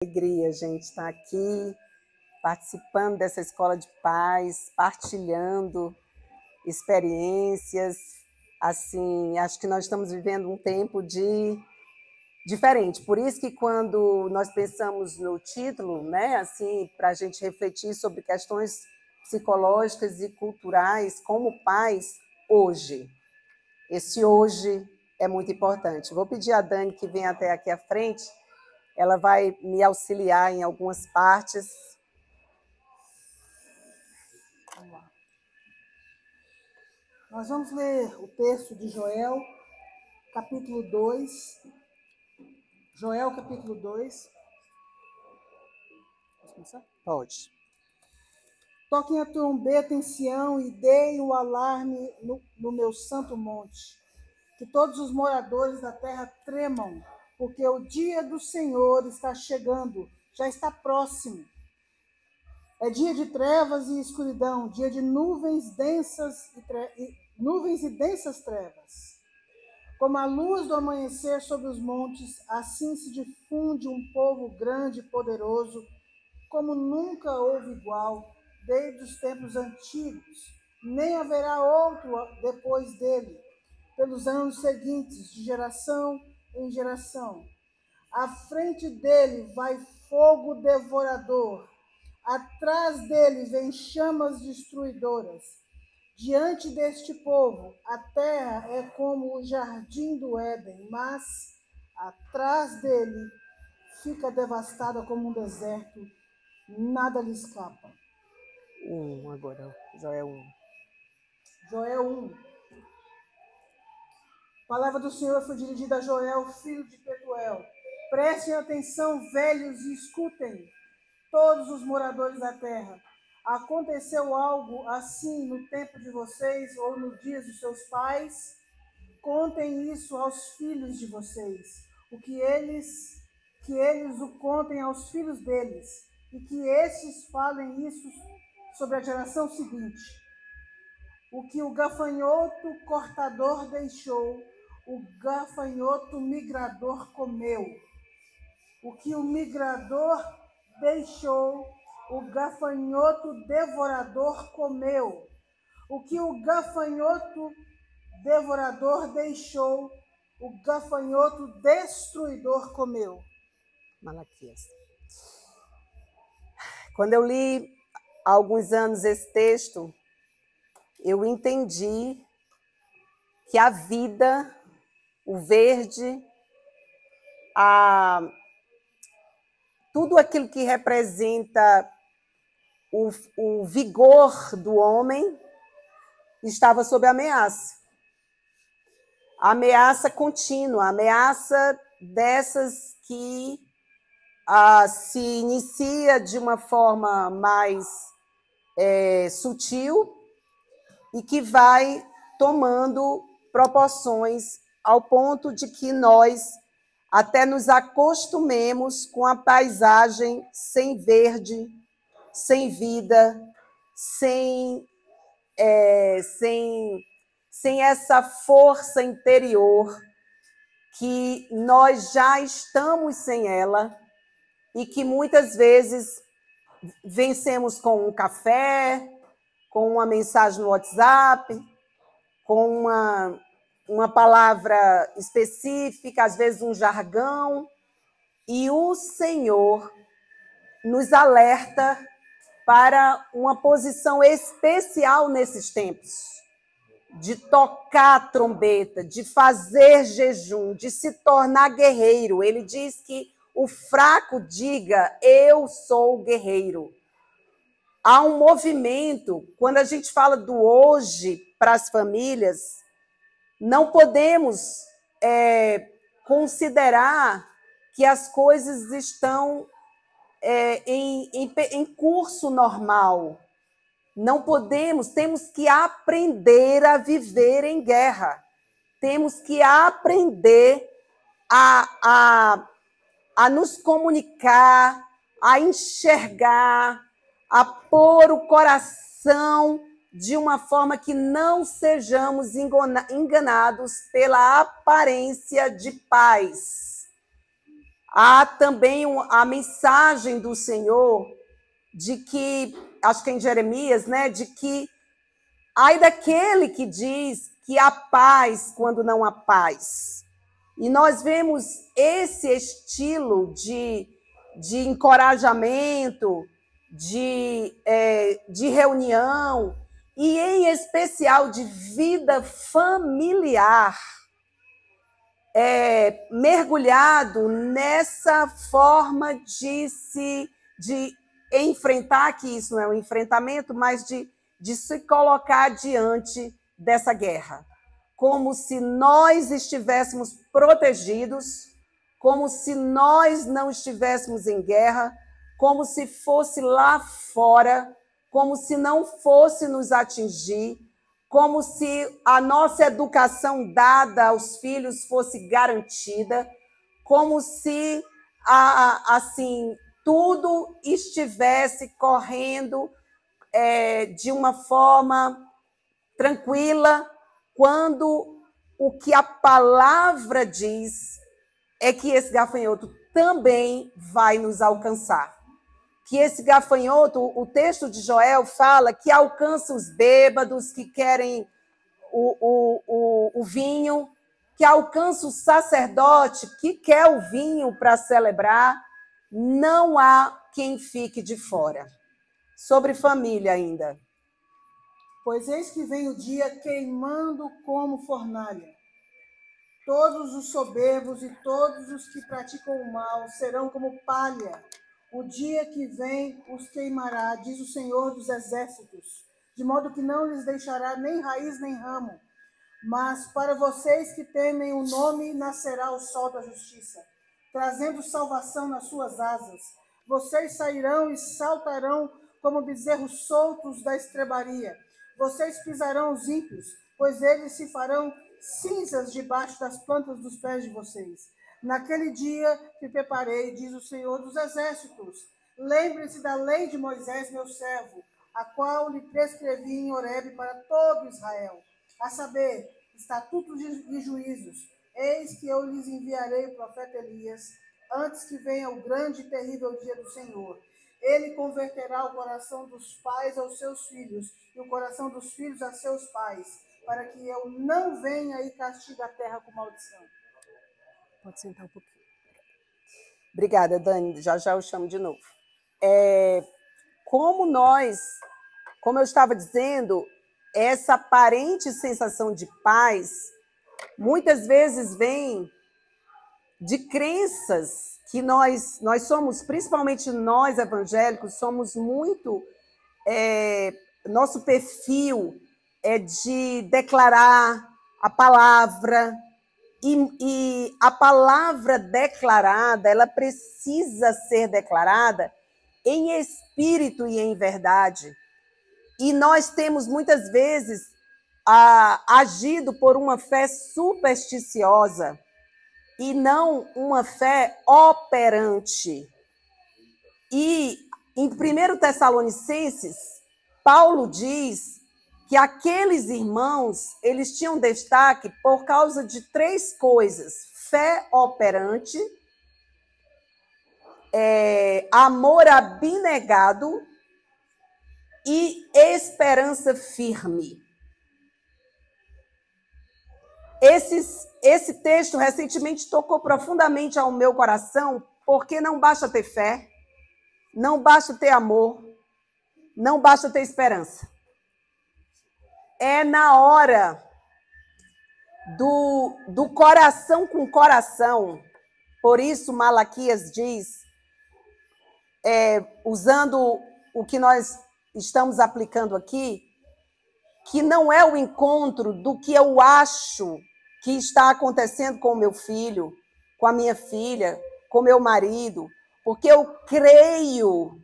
Alegria, gente, estar aqui participando dessa escola de paz, partilhando experiências. Assim, acho que nós estamos vivendo um tempo diferente. Por isso que quando nós pensamos no título, né, assim, para a gente refletir sobre questões psicológicas e culturais como pais hoje. Esse hoje é muito importante. Vou pedir a Dani que venha até aqui à frente. Ela vai me auxiliar em algumas partes. Vamos lá. Nós vamos ler o texto de Joel, capítulo 2. Joel, capítulo 2. Posso começar? Pode. Toquem a trombeta em Sião e deem o alarme no meu santo monte. Que todos os moradores da terra tremam, porque o dia do Senhor está chegando, já está próximo. É dia de trevas e escuridão, dia de nuvens densas e densas trevas. Como a luz do amanhecer sobre os montes, assim se difunde um povo grande e poderoso, como nunca houve igual, desde os tempos antigos, nem haverá outro depois dele, pelos anos seguintes, de geração em geração. À frente dele vai fogo devorador, atrás dele vem chamas destruidoras. Diante deste povo, a terra é como o jardim do Éden, mas atrás dele fica devastada como um deserto, nada lhe escapa. Agora, Joel 1. Joel 1. A palavra do Senhor foi dirigida a Joel, filho de Petuel. Prestem atenção, velhos, e escutem, todos os moradores da terra. Aconteceu algo assim no tempo de vocês ou nos dias dos seus pais? Contem isso aos filhos de vocês, que eles o contem aos filhos deles, e que esses falem isso sobre a geração seguinte. O que o gafanhoto cortador deixou, o gafanhoto migrador comeu. O que o migrador deixou, o gafanhoto devorador comeu. O que o gafanhoto devorador deixou, o gafanhoto destruidor comeu. Malaquias. Quando eu li há alguns anos esse texto, eu entendi que a vida, o verde, tudo aquilo que representa o vigor do homem estava sob ameaça. A ameaça contínua, a ameaça dessas que se inicia de uma forma mais sutil e que vai tomando proporções ao ponto de que nós até nos acostumemos com a paisagem sem verde, sem vida, sem essa força interior que nós já estamos sem ela e que muitas vezes vencemos com um café, com uma mensagem no WhatsApp, com uma palavra específica, às vezes um jargão, e o Senhor nos alerta para uma posição especial nesses tempos, de tocar a trombeta, de fazer jejum, de se tornar guerreiro. Ele diz que o fraco diga, eu sou guerreiro. Há um movimento, quando a gente fala do hoje para as famílias, não podemos considerar que as coisas estão em curso normal. Não podemos, temos que aprender a viver em guerra. Temos que aprender a nos comunicar, a enxergar, a pôr o coração de uma forma que não sejamos enganados pela aparência de paz. Há também a mensagem do Senhor de que, acho que é em Jeremias, né, de que ai daquele que diz que há paz quando não há paz. E nós vemos esse estilo de encorajamento, de reunião, e em especial de vida familiar, mergulhado nessa forma de enfrentar, que isso não é um enfrentamento, mas de se colocar diante dessa guerra, como se nós estivéssemos protegidos, como se nós não estivéssemos em guerra, como se fosse lá fora, como se não fosse nos atingir, como se a nossa educação dada aos filhos fosse garantida, como se assim tudo estivesse correndo de uma forma tranquila, quando o que a palavra diz é que esse gafanhoto também vai nos alcançar. Que esse gafanhoto, o texto de Joel fala que alcança os bêbados que querem o vinho, que alcança o sacerdote que quer o vinho para celebrar. Não há quem fique de fora. Sobre família ainda. Pois eis que vem o dia queimando como fornalha. Todos os soberbos e todos os que praticam o mal serão como palha. O dia que vem os queimará, diz o Senhor dos Exércitos, de modo que não lhes deixará nem raiz nem ramo. Mas para vocês que temem o nome, nascerá o sol da justiça, trazendo salvação nas suas asas. Vocês sairão e saltarão como bezerros soltos da estrebaria. Vocês pisarão os ímpios, pois eles se farão cinzas debaixo das plantas dos pés de vocês. Naquele dia que preparei, diz o Senhor dos Exércitos, lembre-se da lei de Moisés, meu servo, a qual lhe prescrevi em Horebe para todo Israel, a saber, estatutos e juízos. Eis que eu lhes enviarei o profeta Elias, antes que venha o grande e terrível dia do Senhor. Ele converterá o coração dos pais aos seus filhos, e o coração dos filhos a seus pais, para que eu não venha e castigue a terra com maldição. Pode sentar um pouquinho. Obrigada, Dani. Já eu chamo de novo. Como eu estava dizendo, essa aparente sensação de paz muitas vezes vem de crenças que nós somos, principalmente nós evangélicos, somos muito... nosso perfil é de declarar a palavra, e a palavra declarada, ela precisa ser declarada em espírito e em verdade. E nós temos, muitas vezes, agido por uma fé supersticiosa e não uma fé operante. E em 1 Tessalonicenses, Paulo diz que aqueles irmãos, eles tinham destaque por causa de 3 coisas: fé operante, amor abnegado e esperança firme. Esse texto recentemente tocou profundamente ao meu coração, porque não basta ter fé, não basta ter amor, não basta ter esperança. É na hora do coração com coração. Por isso, Malaquias diz, usando o que nós estamos aplicando aqui, que não é o encontro do que eu acho que está acontecendo com o meu filho, com a minha filha, com o meu marido, porque eu creio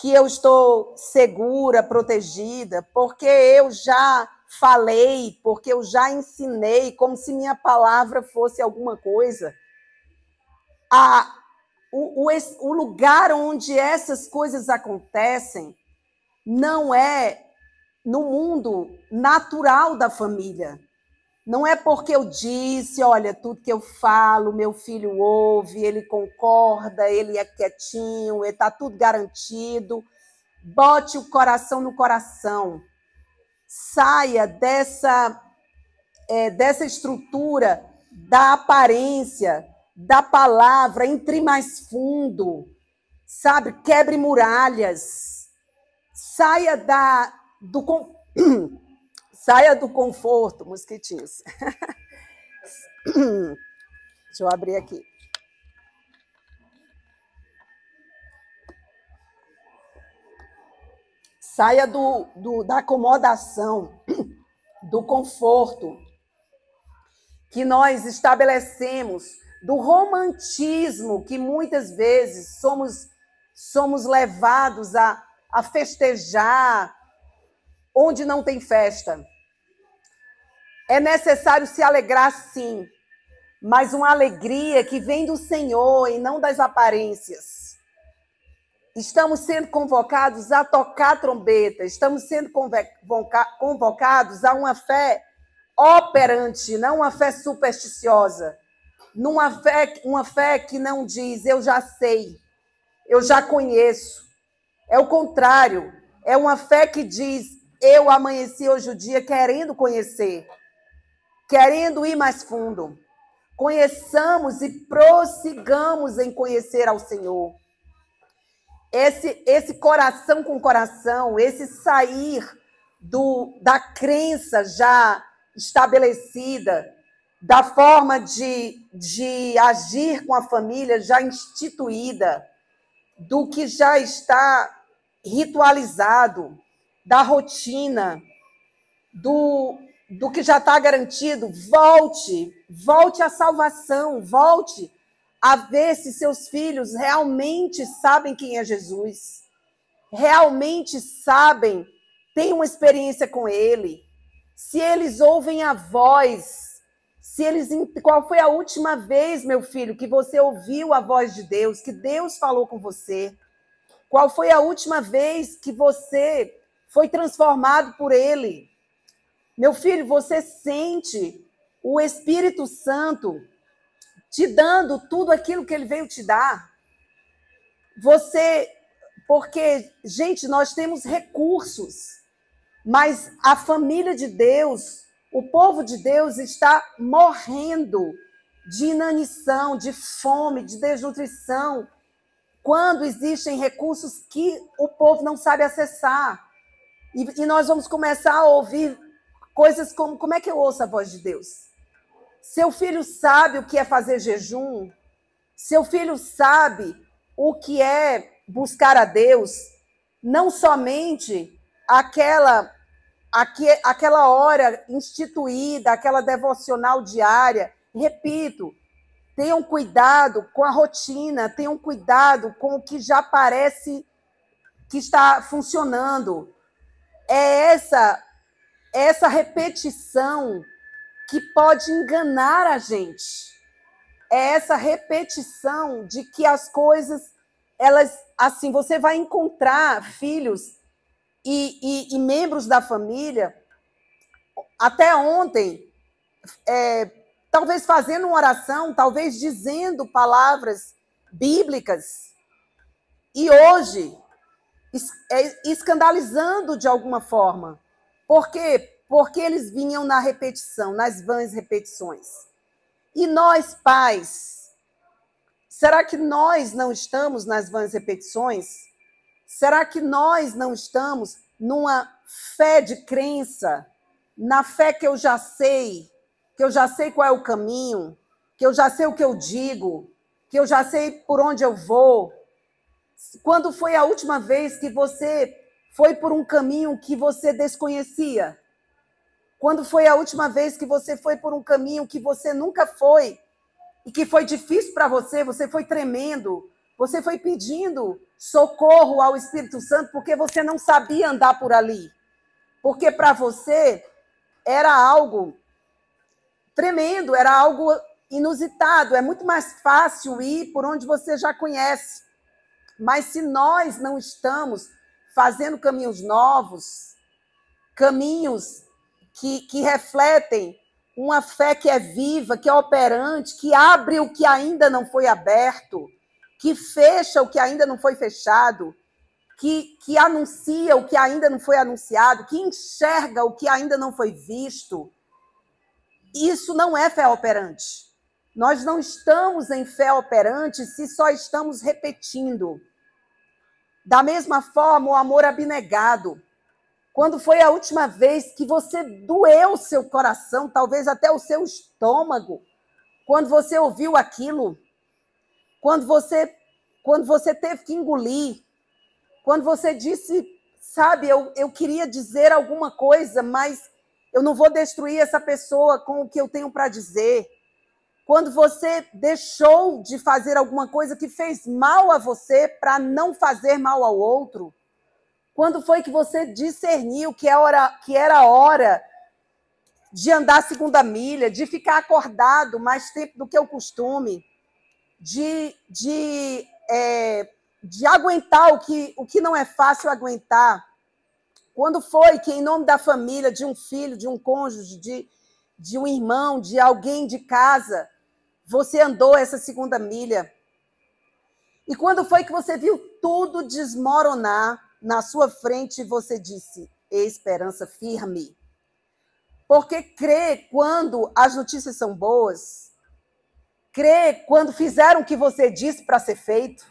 que eu estou segura, protegida, porque eu já falei, porque eu já ensinei, como se minha palavra fosse alguma coisa. O lugar onde essas coisas acontecem não é no mundo natural da família. Não é porque eu disse, olha, tudo que eu falo, meu filho ouve, ele concorda, ele é quietinho, está tudo garantido. Bote o coração no coração. Saia dessa estrutura da aparência, da palavra, entre mais fundo, sabe? Quebre muralhas. Saia saia do conforto, mosquitinhos. Deixa eu abrir aqui. Saia da acomodação, do conforto que nós estabelecemos, do romantismo que muitas vezes somos levados a festejar onde não tem festa. É necessário se alegrar, sim, mas uma alegria que vem do Senhor e não das aparências. Estamos sendo convocados a tocar trombeta, estamos sendo convocados a uma fé operante, não uma fé supersticiosa, uma fé que não diz, eu já sei, eu já conheço. É o contrário, é uma fé que diz, eu amanheci hoje o dia querendo conhecer, querendo ir mais fundo. Conheçamos e prossigamos em conhecer ao Senhor. Esse coração com coração, esse sair da crença já estabelecida, da forma de agir com a família já instituída, do que já está ritualizado, da rotina, do que já está garantido. Volte à salvação, volte a ver se seus filhos realmente sabem quem é Jesus, realmente sabem, têm uma experiência com Ele, se eles ouvem a voz, qual foi a última vez, meu filho, que você ouviu a voz de Deus, que Deus falou com você? Qual foi a última vez que você foi transformado por Ele? Meu filho, você sente o Espírito Santo te dando tudo aquilo que Ele veio te dar? Porque, gente, nós temos recursos, mas a família de Deus, o povo de Deus está morrendo de inanição, de fome, de desnutrição, quando existem recursos que o povo não sabe acessar. E nós vamos começar a ouvir coisas como é que eu ouço a voz de Deus? Seu filho sabe o que é fazer jejum? Seu filho sabe o que é buscar a Deus? Não somente aquela hora instituída, aquela devocional diária. Repito, tenham cuidado com a rotina, tenham cuidado com o que já parece que está funcionando. É essa repetição que pode enganar a gente. É essa repetição de que as coisas, elas, assim, você vai encontrar filhos e membros da família, até ontem, talvez fazendo uma oração, talvez dizendo palavras bíblicas, e hoje escandalizando de alguma forma. Por quê? Porque eles vinham na repetição, nas vãs repetições. E nós, pais, será que nós não estamos nas vãs repetições? Será que nós não estamos numa fé de crença, na fé que eu já sei qual é o caminho, que eu já sei o que eu digo, que eu já sei por onde eu vou? Quando foi a última vez que você foi por um caminho que você desconhecia? Quando foi a última vez que você foi por um caminho que você nunca foi e que foi difícil para você, você foi tremendo, você foi pedindo socorro ao Espírito Santo porque você não sabia andar por ali? Porque para você era algo tremendo, era algo inusitado, é muito mais fácil ir por onde você já conhece. Mas se nós não estamos fazendo caminhos novos, caminhos que refletem uma fé que é viva, que é operante, que abre o que ainda não foi aberto, que fecha o que ainda não foi fechado, que anuncia o que ainda não foi anunciado, que enxerga o que ainda não foi visto. Isso não é fé operante. Nós não estamos em fé operante se só estamos repetindo. Da mesma forma, o amor abnegado. Quando foi a última vez que você doeu o seu coração, talvez até o seu estômago, quando você ouviu aquilo, quando você teve que engolir, quando você disse, sabe, eu queria dizer alguma coisa, mas eu não vou destruir essa pessoa com o que eu tenho para dizer. Quando você deixou de fazer alguma coisa que fez mal a você para não fazer mal ao outro. Quando foi que você discerniu que era hora de andar a segunda milha, de ficar acordado mais tempo do que o costume, de aguentar o que não é fácil aguentar? Quando foi que, em nome da família, de um filho, de um cônjuge, de um irmão, de alguém de casa, você andou essa segunda milha? E quando foi que você viu tudo desmoronar na sua frente e você disse, esperança firme? Porque crê quando as notícias são boas, crê quando fizeram o que você disse para ser feito,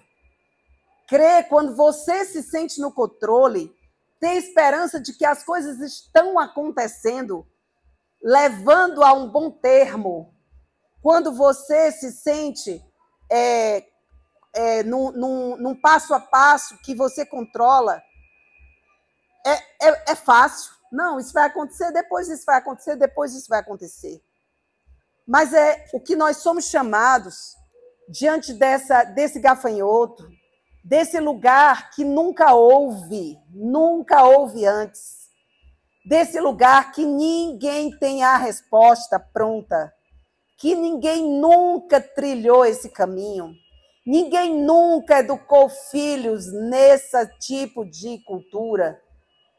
crê quando você se sente no controle, tem esperança de que as coisas estão acontecendo, levando a um bom termo. Quando você se sente num passo a passo que você controla, é fácil. Não, isso vai acontecer, depois isso vai acontecer, depois isso vai acontecer. Mas é o que nós somos chamados diante desse gafanhoto, desse lugar que nunca houve antes, desse lugar que ninguém tem a resposta pronta, que ninguém nunca trilhou esse caminho, ninguém nunca educou filhos nesse tipo de cultura,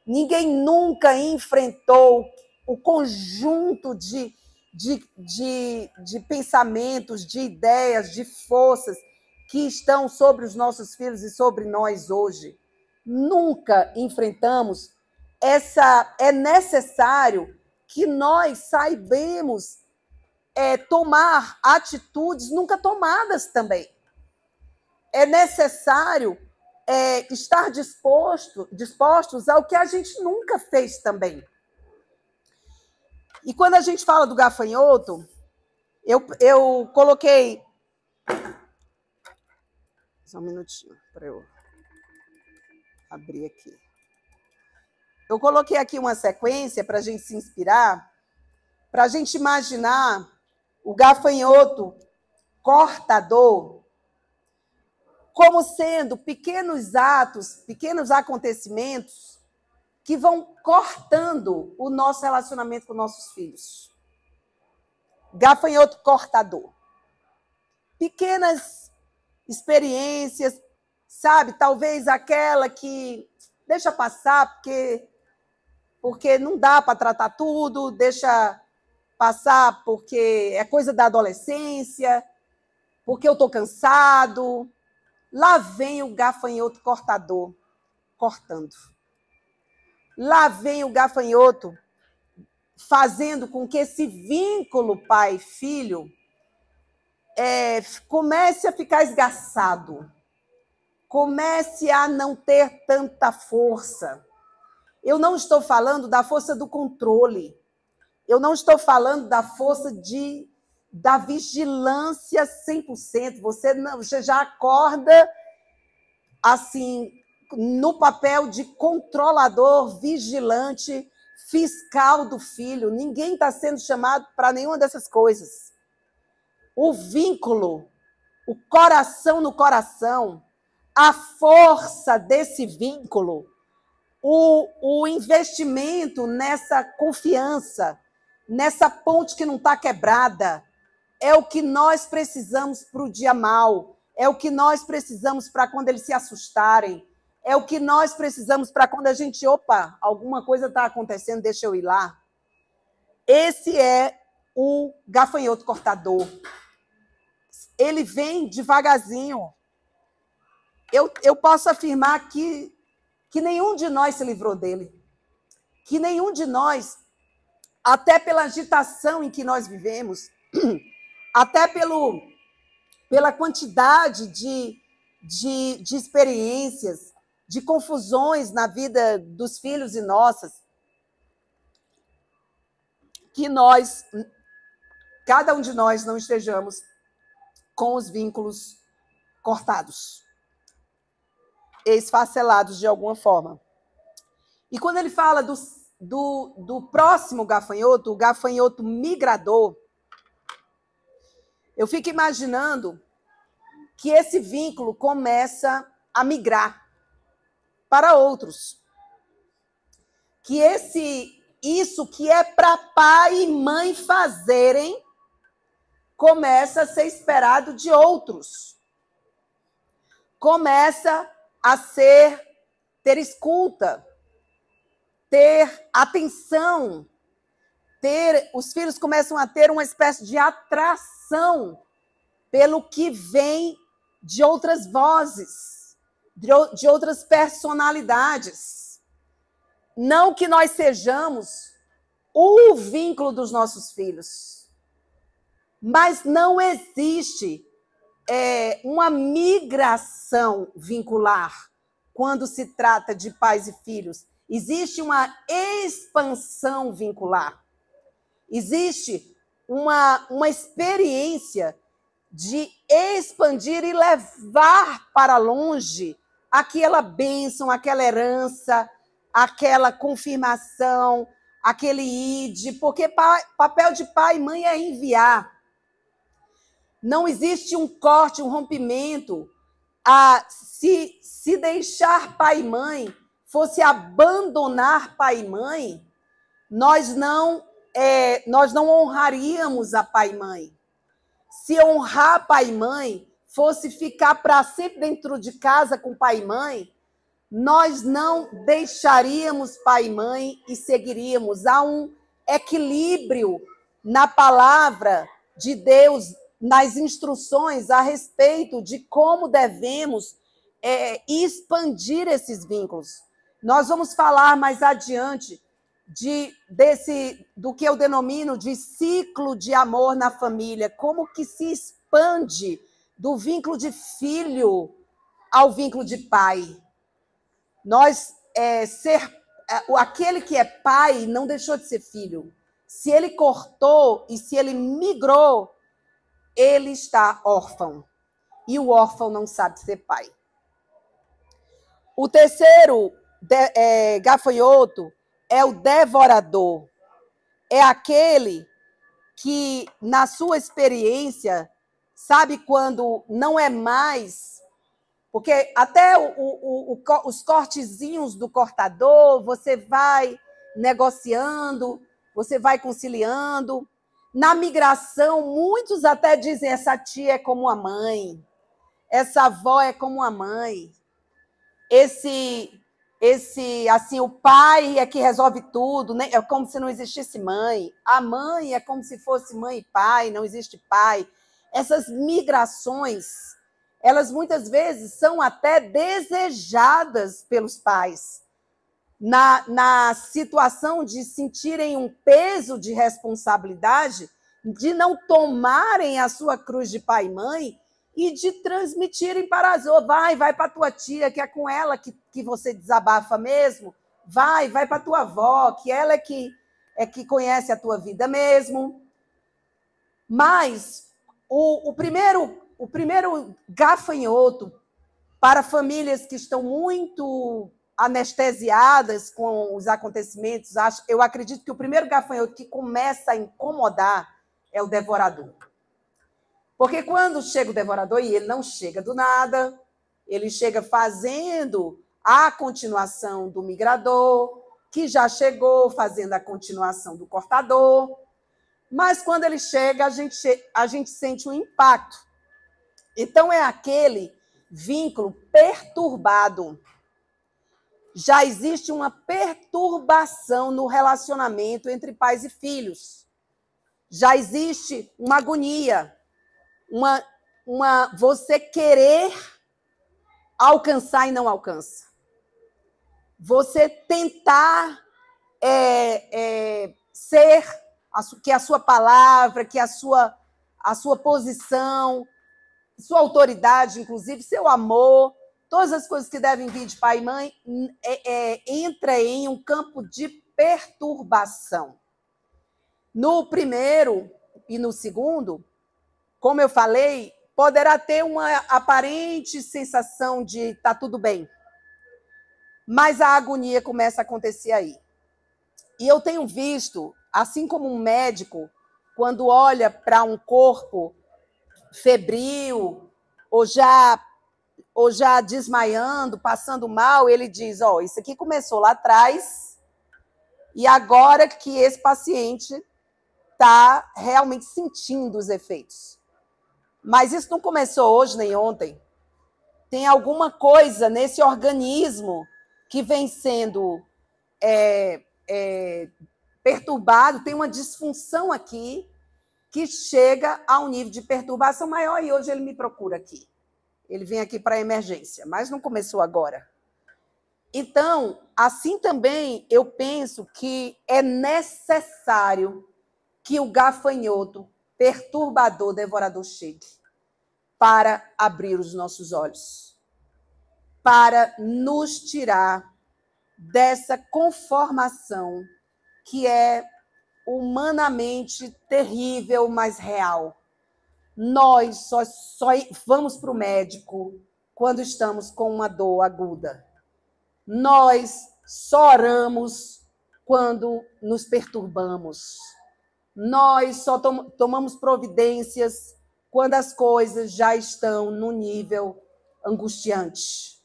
ninguém nunca enfrentou o conjunto de pensamentos, de ideias, de forças que estão sobre os nossos filhos e sobre nós hoje. Nunca enfrentamos. É necessário que nós saibamos tomar atitudes nunca tomadas também. É necessário estar dispostos ao que a gente nunca fez também. E quando a gente fala do gafanhoto, eu coloquei... Só um minutinho para eu abrir aqui. Eu coloquei aqui uma sequência para a gente se inspirar, para a gente imaginar o gafanhoto cortador como sendo pequenos atos, pequenos acontecimentos que vão cortando o nosso relacionamento com nossos filhos. Gafanhoto cortador. Pequenas experiências, sabe? Talvez aquela que deixa passar porque não dá para tratar tudo, deixa passar porque é coisa da adolescência, porque eu estou cansado. Lá vem o gafanhoto cortador, cortando. Lá vem o gafanhoto fazendo com que esse vínculo pai-filho comece a ficar esgarçado, comece a não ter tanta força. Eu não estou falando da força do controle, eu não estou falando da força da vigilância 100%. Você já acorda assim, no papel de controlador, vigilante, fiscal do filho. Ninguém está sendo chamado para nenhuma dessas coisas. O vínculo, o coração no coração, a força desse vínculo, o investimento nessa confiança, nessa ponte que não está quebrada, é o que nós precisamos para o dia mal, é o que nós precisamos para quando eles se assustarem, é o que nós precisamos para quando a gente, opa, alguma coisa está acontecendo, deixa eu ir lá. Esse é o gafanhoto cortador. Ele vem devagarzinho. Eu posso afirmar que nenhum de nós se livrou dele. Que nenhum de nós, até pela agitação em que nós vivemos, até pela quantidade de experiências, de confusões na vida dos filhos e nossas, que nós, cada um de nós, não estejamos com os vínculos cortados, esfacelados de alguma forma. E quando ele fala do próximo gafanhoto, o gafanhoto migrador, eu fico imaginando que esse vínculo começa a migrar para outros. Que isso que é para pai e mãe fazerem começa a ser esperado de outros. Começa a ter escuta, ter atenção, os filhos começam a ter uma espécie de atração pelo que vem de outras vozes, de outras personalidades. Não que nós sejamos o vínculo dos nossos filhos, mas não existe uma migração vincular quando se trata de pais e filhos. Existe uma expansão vincular. Existe uma experiência de expandir e levar para longe aquela bênção, aquela herança, aquela confirmação, aquele ide, porque papel de pai e mãe é enviar. Não existe um corte, um rompimento. Se deixar pai e mãe fosse abandonar pai e mãe, nós não honraríamos a pai e mãe. Se honrar pai e mãe fosse ficar para sempre dentro de casa com pai e mãe, nós não deixaríamos pai e mãe e seguiríamos. Há um equilíbrio na palavra de Deus, nas instruções a respeito de como devemos expandir esses vínculos. Nós vamos falar mais adiante do que eu denomino de ciclo de amor na família, como que se expande do vínculo de filho ao vínculo de pai. Aquele que é pai não deixou de ser filho. Se ele cortou e se ele migrou, ele está órfão. E o órfão não sabe ser pai. O terceiro gafanhoto é o devorador. É aquele que, na sua experiência, sabe quando não é mais... Porque até os cortezinhos do cortador, você vai negociando, você vai conciliando. Na migração, muitos até dizem, essa tia é como a mãe, essa avó é como a mãe. Assim, o pai é que resolve tudo, né? É como se não existisse mãe. A mãe é como se fosse mãe e pai, não existe pai. Essas migrações, elas muitas vezes são até desejadas pelos pais. Na situação de sentirem um peso de responsabilidade, de não tomarem a sua cruz de pai e mãe e de transmitirem para as outras. Vai para a tua tia, que é com ela que você desabafa mesmo. Vai para a tua avó, que ela é que conhece a tua vida mesmo. Mas o primeiro gafanhoto para famílias que estão muito anestesiadas com os acontecimentos, eu acredito que o primeiro gafanhoto que começa a incomodar é o devorador. Porque quando chega o devorador, e ele não chega do nada, ele chega fazendo a continuação do migrador, que já chegou fazendo a continuação do cortador, mas quando ele chega, a gente sente um impacto. Então, é aquele vínculo perturbado. Já existe uma perturbação no relacionamento entre pais e filhos. Já existe uma agonia, você querer alcançar e não alcança. Você tentar ser que a sua palavra, que a sua posição, sua autoridade, inclusive, seu amor, todas as coisas que devem vir de pai e mãe, entra em um campo de perturbação. No primeiro e no segundo, como eu falei, poderá ter uma aparente sensação de tá tudo bem, mas a agonia começa a acontecer aí. E eu tenho visto, assim como um médico, quando olha para um corpo febril ou já desmaiando, passando mal, ele diz, isso aqui começou lá atrás e agora que esse paciente está realmente sentindo os efeitos. Mas isso não começou hoje nem ontem. Tem alguma coisa nesse organismo que vem sendo perturbado, tem uma disfunção aqui que chega a um nível de perturbação maior e hoje ele me procura aqui. Ele vem aqui para a emergência, mas não começou agora. Então, assim também eu penso que é necessário que o gafanhoto perturbador, devorador chegue para abrir os nossos olhos, para nos tirar dessa conformação que é humanamente terrível, mas real. Nós só vamos para o médico quando estamos com uma dor aguda. Nós só oramos quando nos perturbamos. Nós só tomamos providências quando as coisas já estão no nível angustiante.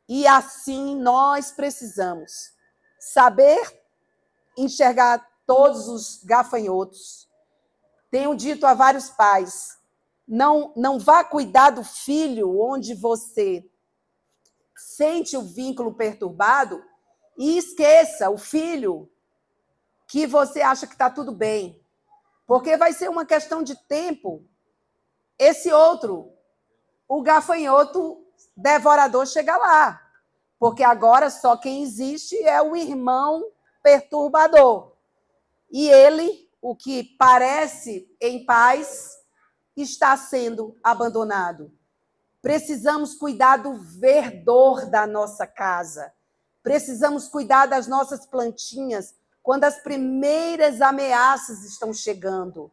E assim nós precisamos saber enxergar todos os gafanhotos. Tenho dito a vários pais, não vá cuidar do filho onde você sente o vínculo perturbado e esqueça o filho que você acha que está tudo bem. Porque vai ser uma questão de tempo. Esse outro, o gafanhoto devorador, chega lá. Porque agora só quem existe é o irmão perturbador. E ele, o que parece em paz, está sendo abandonado. Precisamos cuidar do verdor da nossa casa. Precisamos cuidar das nossas plantinhas quando as primeiras ameaças estão chegando.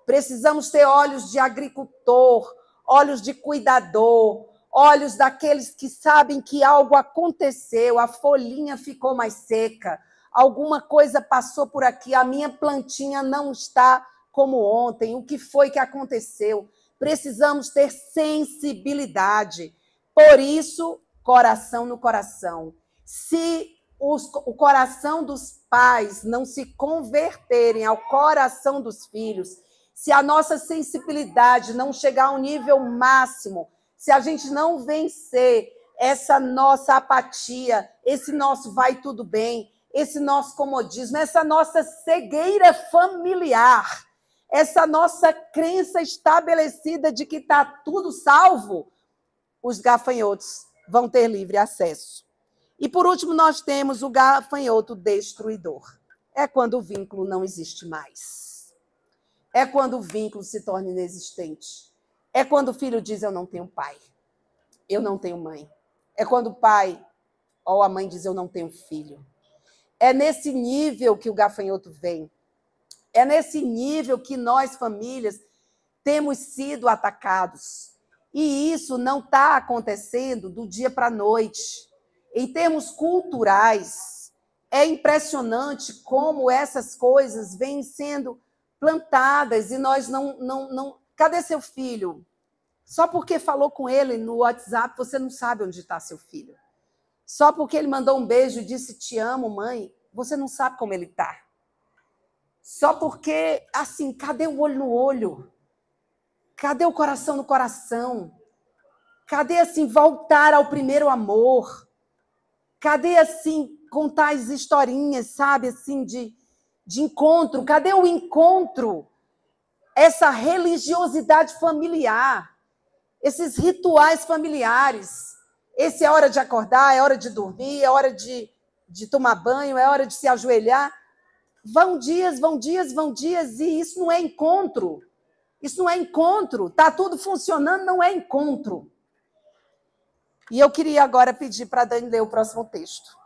Precisamos ter olhos de agricultor, olhos de cuidador, olhos daqueles que sabem que algo aconteceu, a folhinha ficou mais seca, alguma coisa passou por aqui, a minha plantinha não está como ontem, o que foi que aconteceu? Precisamos ter sensibilidade. Por isso, coração no coração. Se o coração dos pais não se converterem ao coração dos filhos, se a nossa sensibilidade não chegar ao nível máximo, se a gente não vencer essa nossa apatia, esse nosso vai tudo bem, esse nosso comodismo, essa nossa cegueira familiar, essa nossa crença estabelecida de que está tudo salvo, os gafanhotos vão ter livre acesso. E, por último, nós temos o gafanhoto destruidor. É quando o vínculo não existe mais. É quando o vínculo se torna inexistente. É quando o filho diz, eu não tenho pai, eu não tenho mãe. É quando o pai ou a mãe diz, eu não tenho filho. É nesse nível que o gafanhoto vem. É nesse nível que nós, famílias, temos sido atacados. E isso não está acontecendo do dia para a noite. Em termos culturais, é impressionante como essas coisas vêm sendo plantadas e nós não... Cadê seu filho? Só porque falou com ele no WhatsApp, você não sabe onde está seu filho. Só porque ele mandou um beijo e disse, te amo, mãe, você não sabe como ele está. Só porque, assim, cadê o olho no olho? Cadê o coração no coração? Cadê, assim, voltar ao primeiro amor? Cadê, assim, contar as historinhas, sabe, assim, de encontro? Cadê o encontro? essa religiosidade familiar, esses rituais familiares. Esse é hora de acordar, é hora de dormir, é hora de tomar banho, é hora de se ajoelhar. Vão dias, e isso não é encontro. Isso não é encontro. Está tudo funcionando, não é encontro. E eu queria agora pedir para a Dani ler o próximo texto.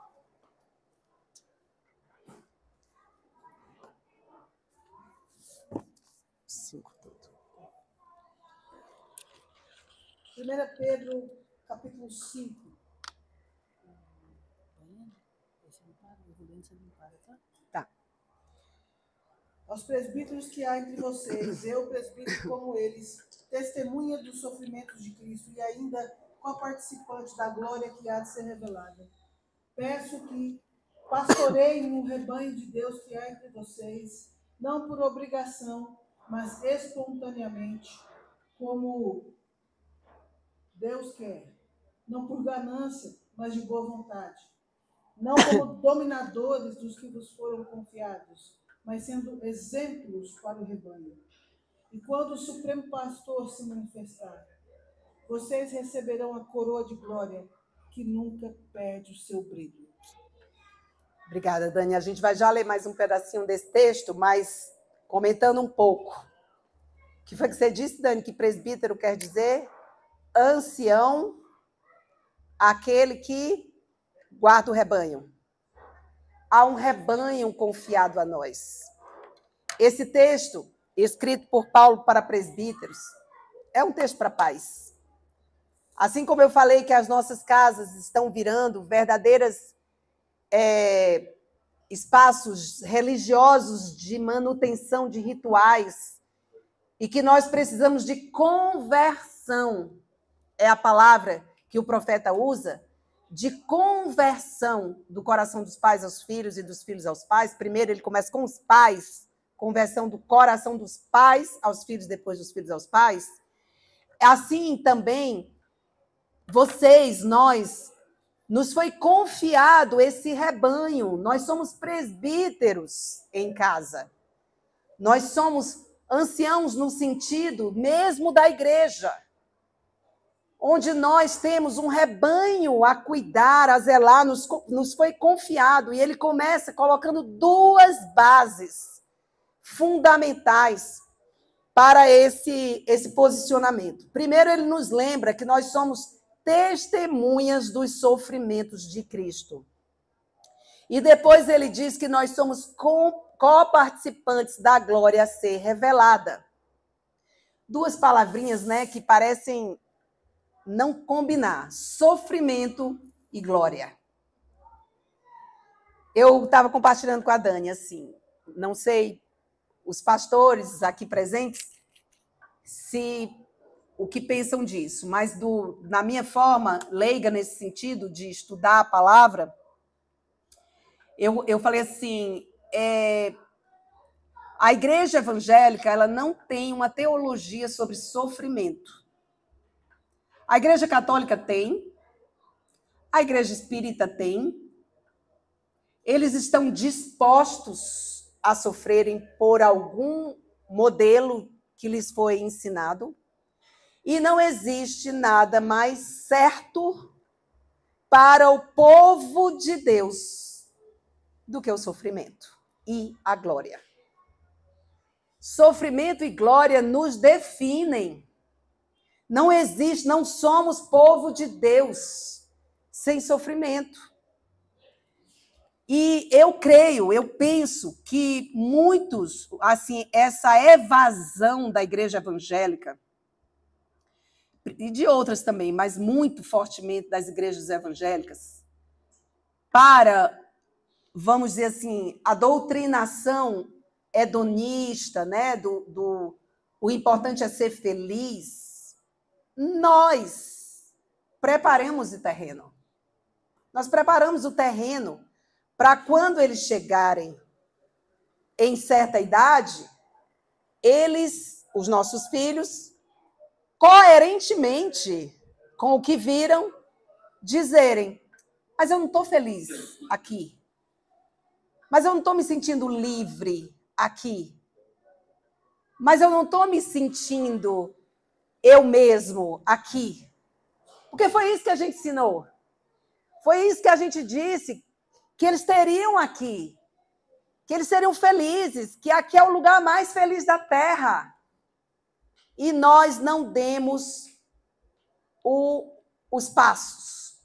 Primeira Pedro, capítulo 5. Tá. Aos presbíteros que há entre vocês, eu, presbítero como eles, testemunha dos sofrimentos de Cristo e ainda co-participante da glória que há de ser revelada. Peço que pastoreiem um rebanho de Deus que há entre vocês, não por obrigação, mas espontaneamente, como Deus quer, não por ganância, mas de boa vontade. Não como dominadores dos que vos foram confiados, mas sendo exemplos para o rebanho. E quando o Supremo Pastor se manifestar, vocês receberão a coroa de glória que nunca perde o seu brilho. Obrigada, Dani. A gente vai já ler mais um pedacinho desse texto, mas comentando um pouco. O que foi que você disse, Dani, que presbítero quer dizer? Ancião, aquele que guarda o rebanho. Há um rebanho confiado a nós. Esse texto, escrito por Paulo para presbíteros, é um texto para pais. Assim como eu falei que as nossas casas estão virando verdadeiras espaços religiosos de manutenção de rituais e que nós precisamos de conversão, é a palavra que o profeta usa, de conversão do coração dos pais aos filhos e dos filhos aos pais. Primeiro ele começa com os pais, conversão do coração dos pais aos filhos, depois dos filhos aos pais. Assim também, vocês, nós, nos foi confiado esse rebanho. Nós somos presbíteros em casa. Nós somos anciãos no sentido mesmo da igreja, onde nós temos um rebanho a cuidar, a zelar, nos foi confiado. E ele começa colocando duas bases fundamentais para esse posicionamento. Primeiro, ele nos lembra que nós somos testemunhas dos sofrimentos de Cristo. E depois ele diz que nós somos coparticipantes da glória a ser revelada. Duas palavrinhas, né, que parecem não combinar: sofrimento e glória. Eu estava compartilhando com a Dani, assim, não sei, os pastores aqui presentes, o que pensam disso, mas na minha forma leiga nesse sentido de estudar a palavra, eu falei assim, a igreja evangélica ela não tem uma teologia sobre sofrimento. A igreja católica tem, a igreja espírita tem, eles estão dispostos a sofrerem por algum modelo que lhes foi ensinado, e não existe nada mais certo para o povo de Deus do que o sofrimento e a glória. Sofrimento e glória nos definem. Não existe, não somos povo de Deus sem sofrimento. E eu creio, eu penso que muitos, assim, essa evasão da igreja evangélica, e de outras também, mas muito fortemente das igrejas evangélicas, para, vamos dizer assim, a doutrinação hedonista, né, o importante é ser feliz, nós preparamos o terreno. Nós preparamos o terreno para quando eles chegarem em certa idade, eles, os nossos filhos, coerentemente com o que viram, dizerem: mas eu não estou feliz aqui. Mas eu não estou me sentindo livre aqui. mas eu não estou me sentindo eu mesmo aqui. Porque foi isso que a gente ensinou. Foi isso que a gente disse, que eles teriam aqui. Que eles seriam felizes, que aqui é o lugar mais feliz da terra. E nós não demos os passos.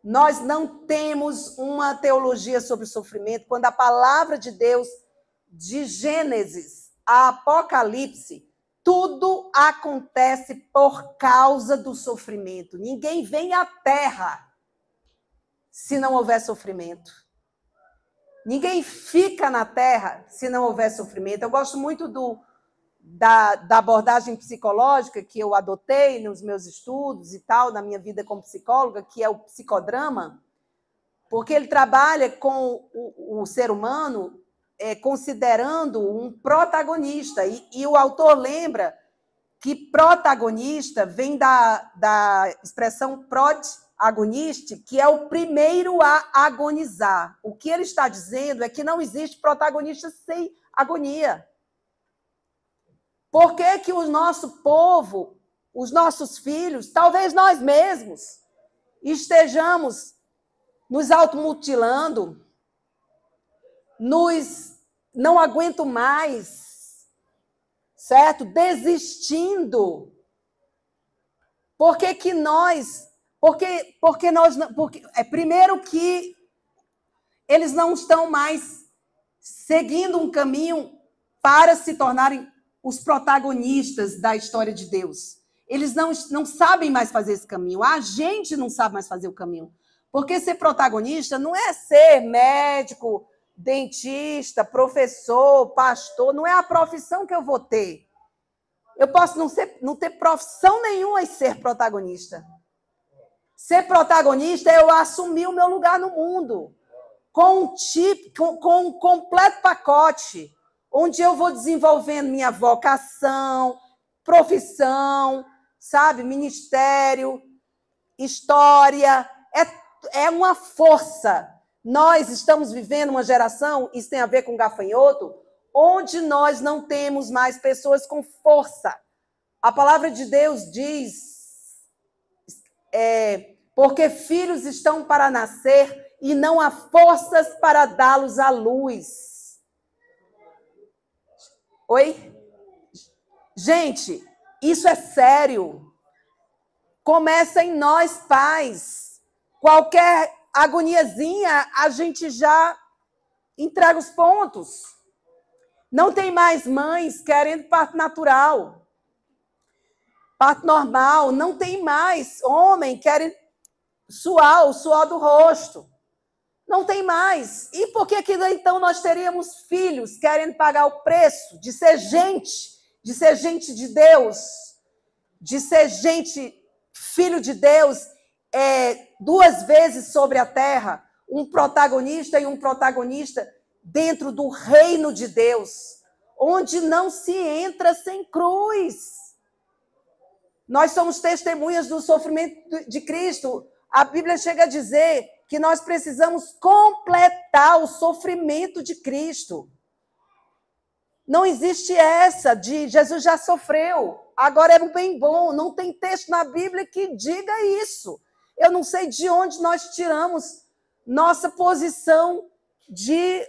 Nós não temos uma teologia sobre o sofrimento, quando a palavra de Deus, de Gênesis a Apocalipse, tudo acontece por causa do sofrimento. Ninguém vem à terra se não houver sofrimento. Ninguém fica na terra se não houver sofrimento. Eu gosto muito da abordagem psicológica que eu adotei nos meus estudos e tal, na minha vida como psicóloga, que é o psicodrama, porque ele trabalha com o ser humano considerando um protagonista. E o autor lembra que protagonista vem da expressão protagonista, que é o primeiro a agonizar. O que ele está dizendo é que não existe protagonista sem agonia. Por que que o nosso povo, os nossos filhos, talvez nós mesmos, estejamos nos automutilando, não aguento mais, certo? Desistindo. Por que que nós... primeiro que eles não estão mais seguindo um caminho para se tornarem os protagonistas da história de Deus. Eles não sabem mais fazer esse caminho. A gente não sabe mais fazer o caminho. Porque ser protagonista não é ser médico, dentista, professor, pastor. Não é a profissão que eu vou ter. Eu posso não ter profissão nenhuma e ser protagonista. Ser protagonista é eu assumir o meu lugar no mundo. Com um completo pacote, onde eu vou desenvolvendo minha vocação, profissão, sabe, ministério, história. É uma força. Nós estamos vivendo uma geração, isso tem a ver com gafanhoto, onde nós não temos mais pessoas com força. A palavra de Deus diz, porque filhos estão para nascer e não há forças para dá-los à luz. Oi? Gente, isso é sério. Começa em nós, pais. Qualquer agoniazinha, a gente já entrega os pontos. Não tem mais mães querendo parto natural. Parto normal. Não tem mais homem querendo suar o suor do rosto. Não tem mais. E por que então nós teríamos filhos querendo pagar o preço de ser gente de Deus, de ser gente, filho de Deus, duas vezes sobre a terra, um protagonista dentro do reino de Deus, onde não se entra sem cruz. Nós somos testemunhas do sofrimento de Cristo. A Bíblia chega a dizer que nós precisamos completar o sofrimento de Cristo. Não existe essa de Jesus já sofreu, agora é o bem bom. Não tem texto na Bíblia que diga isso. Eu não sei de onde nós tiramos nossa posição de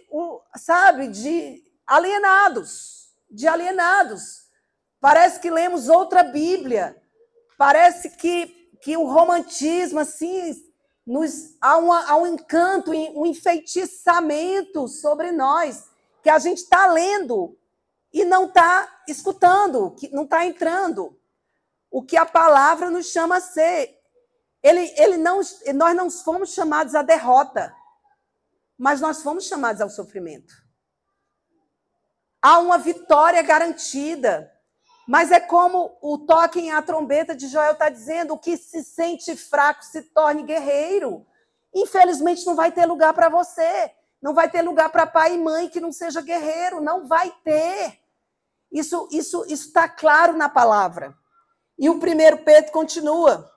alienados. Parece que lemos outra Bíblia. Parece que o romantismo, assim, há um encanto, um enfeitiçamento sobre nós, que a gente está lendo e não está escutando, que não está entrando. O que a palavra nos chama a ser. Nós não fomos chamados à derrota, mas nós fomos chamados ao sofrimento. Há uma vitória garantida. Mas é como o toque à trombeta de Joel está dizendo, o que se sente fraco se torne guerreiro. Infelizmente não vai ter lugar para você. Não vai ter lugar para pai e mãe que não seja guerreiro. Não vai ter. Isso está claro na palavra. E o 1 Pedro continua.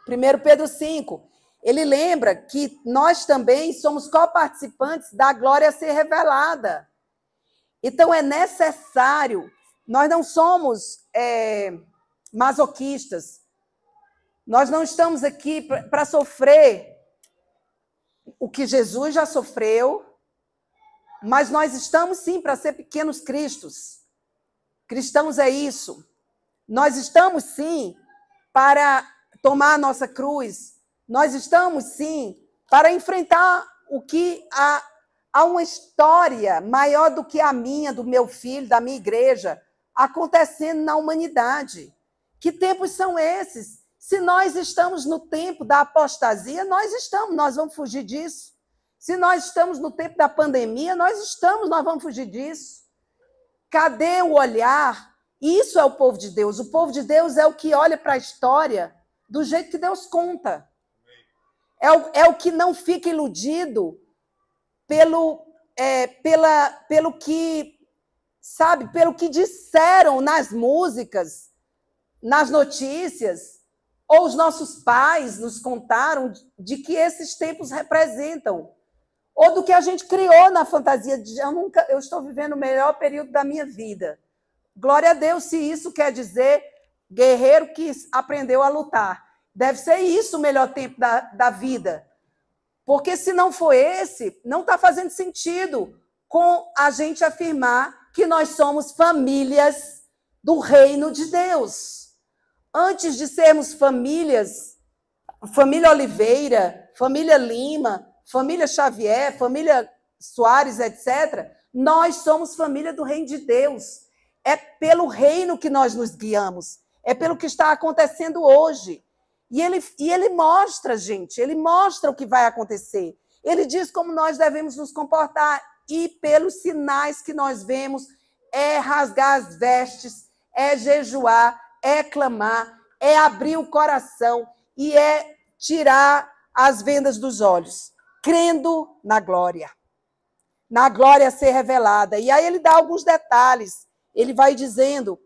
1 Pedro 5. Ele lembra que nós também somos coparticipantes da glória a ser revelada. Então é necessário Nós não somos masoquistas. Nós não estamos aqui para sofrer o que Jesus já sofreu, mas nós estamos, sim, para ser pequenos cristos. Cristãos é isso. Nós estamos, sim, para tomar a nossa cruz. Nós estamos, sim, para enfrentar o que há uma história maior do que a minha, do meu filho, da minha igreja, acontecendo na humanidade. Que tempos são esses? Se nós estamos no tempo da apostasia, nós vamos fugir disso. Se nós estamos no tempo da pandemia, nós vamos fugir disso. Cadê o olhar? Isso é o povo de Deus. O povo de Deus é o que olha para a história do jeito que Deus conta. É o que não fica iludido pelo que, sabe, pelo que disseram nas músicas, nas notícias, ou os nossos pais nos contaram de que esses tempos representam, ou do que a gente criou na fantasia de eu estou vivendo o melhor período da minha vida. Glória a Deus, se isso quer dizer guerreiro que aprendeu a lutar. Deve ser isso o melhor tempo da vida. Porque se não for esse, não está fazendo sentido com a gente afirmar que nós somos famílias do reino de Deus. Antes de sermos família Oliveira, família Lima, família Xavier, família Soares, etc., nós somos família do reino de Deus. É pelo reino que nós nos guiamos. É pelo que está acontecendo hoje. E ele mostra, gente, ele mostra o que vai acontecer. Ele diz como nós devemos nos comportar. E pelos sinais que nós vemos, é rasgar as vestes, é jejuar, é clamar, é abrir o coração e é tirar as vendas dos olhos, crendo na glória a ser revelada. E aí ele dá alguns detalhes. Ele vai dizendo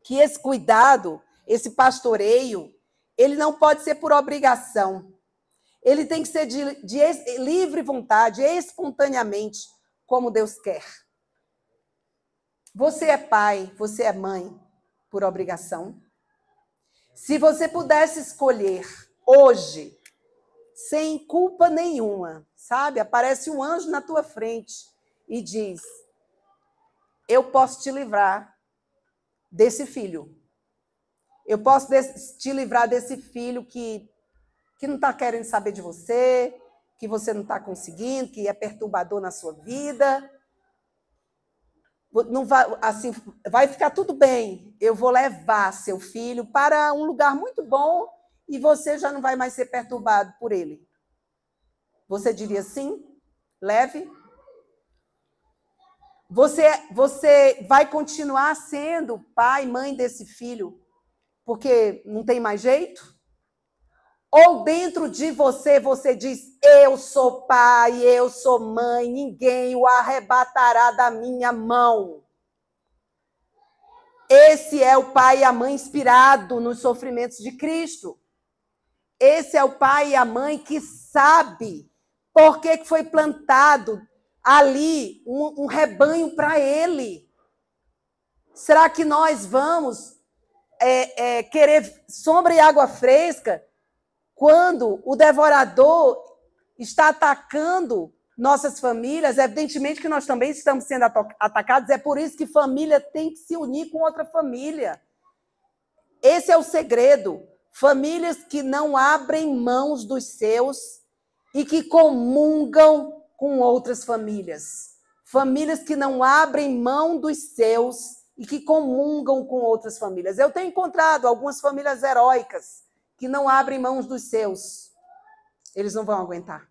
que esse cuidado, esse pastoreio, ele não pode ser por obrigação. Ele tem que ser de livre vontade, espontaneamente, como Deus quer. Você é pai, você é mãe por obrigação? Se você pudesse escolher hoje, sem culpa nenhuma, sabe? Aparece um anjo na tua frente e diz: eu posso te livrar desse filho. Eu posso te livrar desse filho que não está querendo saber de você, que você não está conseguindo, que é perturbador na sua vida. Não vai, assim, vai ficar tudo bem. Eu vou levar seu filho para um lugar muito bom e você já não vai mais ser perturbado por ele. Você diria sim? Leve? Você vai continuar sendo pai e mãe desse filho porque não tem mais jeito? Ou dentro de você, você diz: eu sou pai, eu sou mãe, ninguém o arrebatará da minha mão. Esse é o pai e a mãe inspirado nos sofrimentos de Cristo. Esse é o pai e a mãe que sabe por que foi plantado ali um rebanho para ele. Será que nós vamos querer sombra e água fresca quando o devorador está atacando nossas famílias? Evidentemente que nós também estamos sendo atacados, é por isso que família tem que se unir com outra família. Esse é o segredo. Famílias que não abrem mãos dos seus e que comungam com outras famílias. Famílias que não abrem mão dos seus e que comungam com outras famílias. Eu tenho encontrado algumas famílias heróicas que não abrem mãos dos seus. Eles não vão aguentar.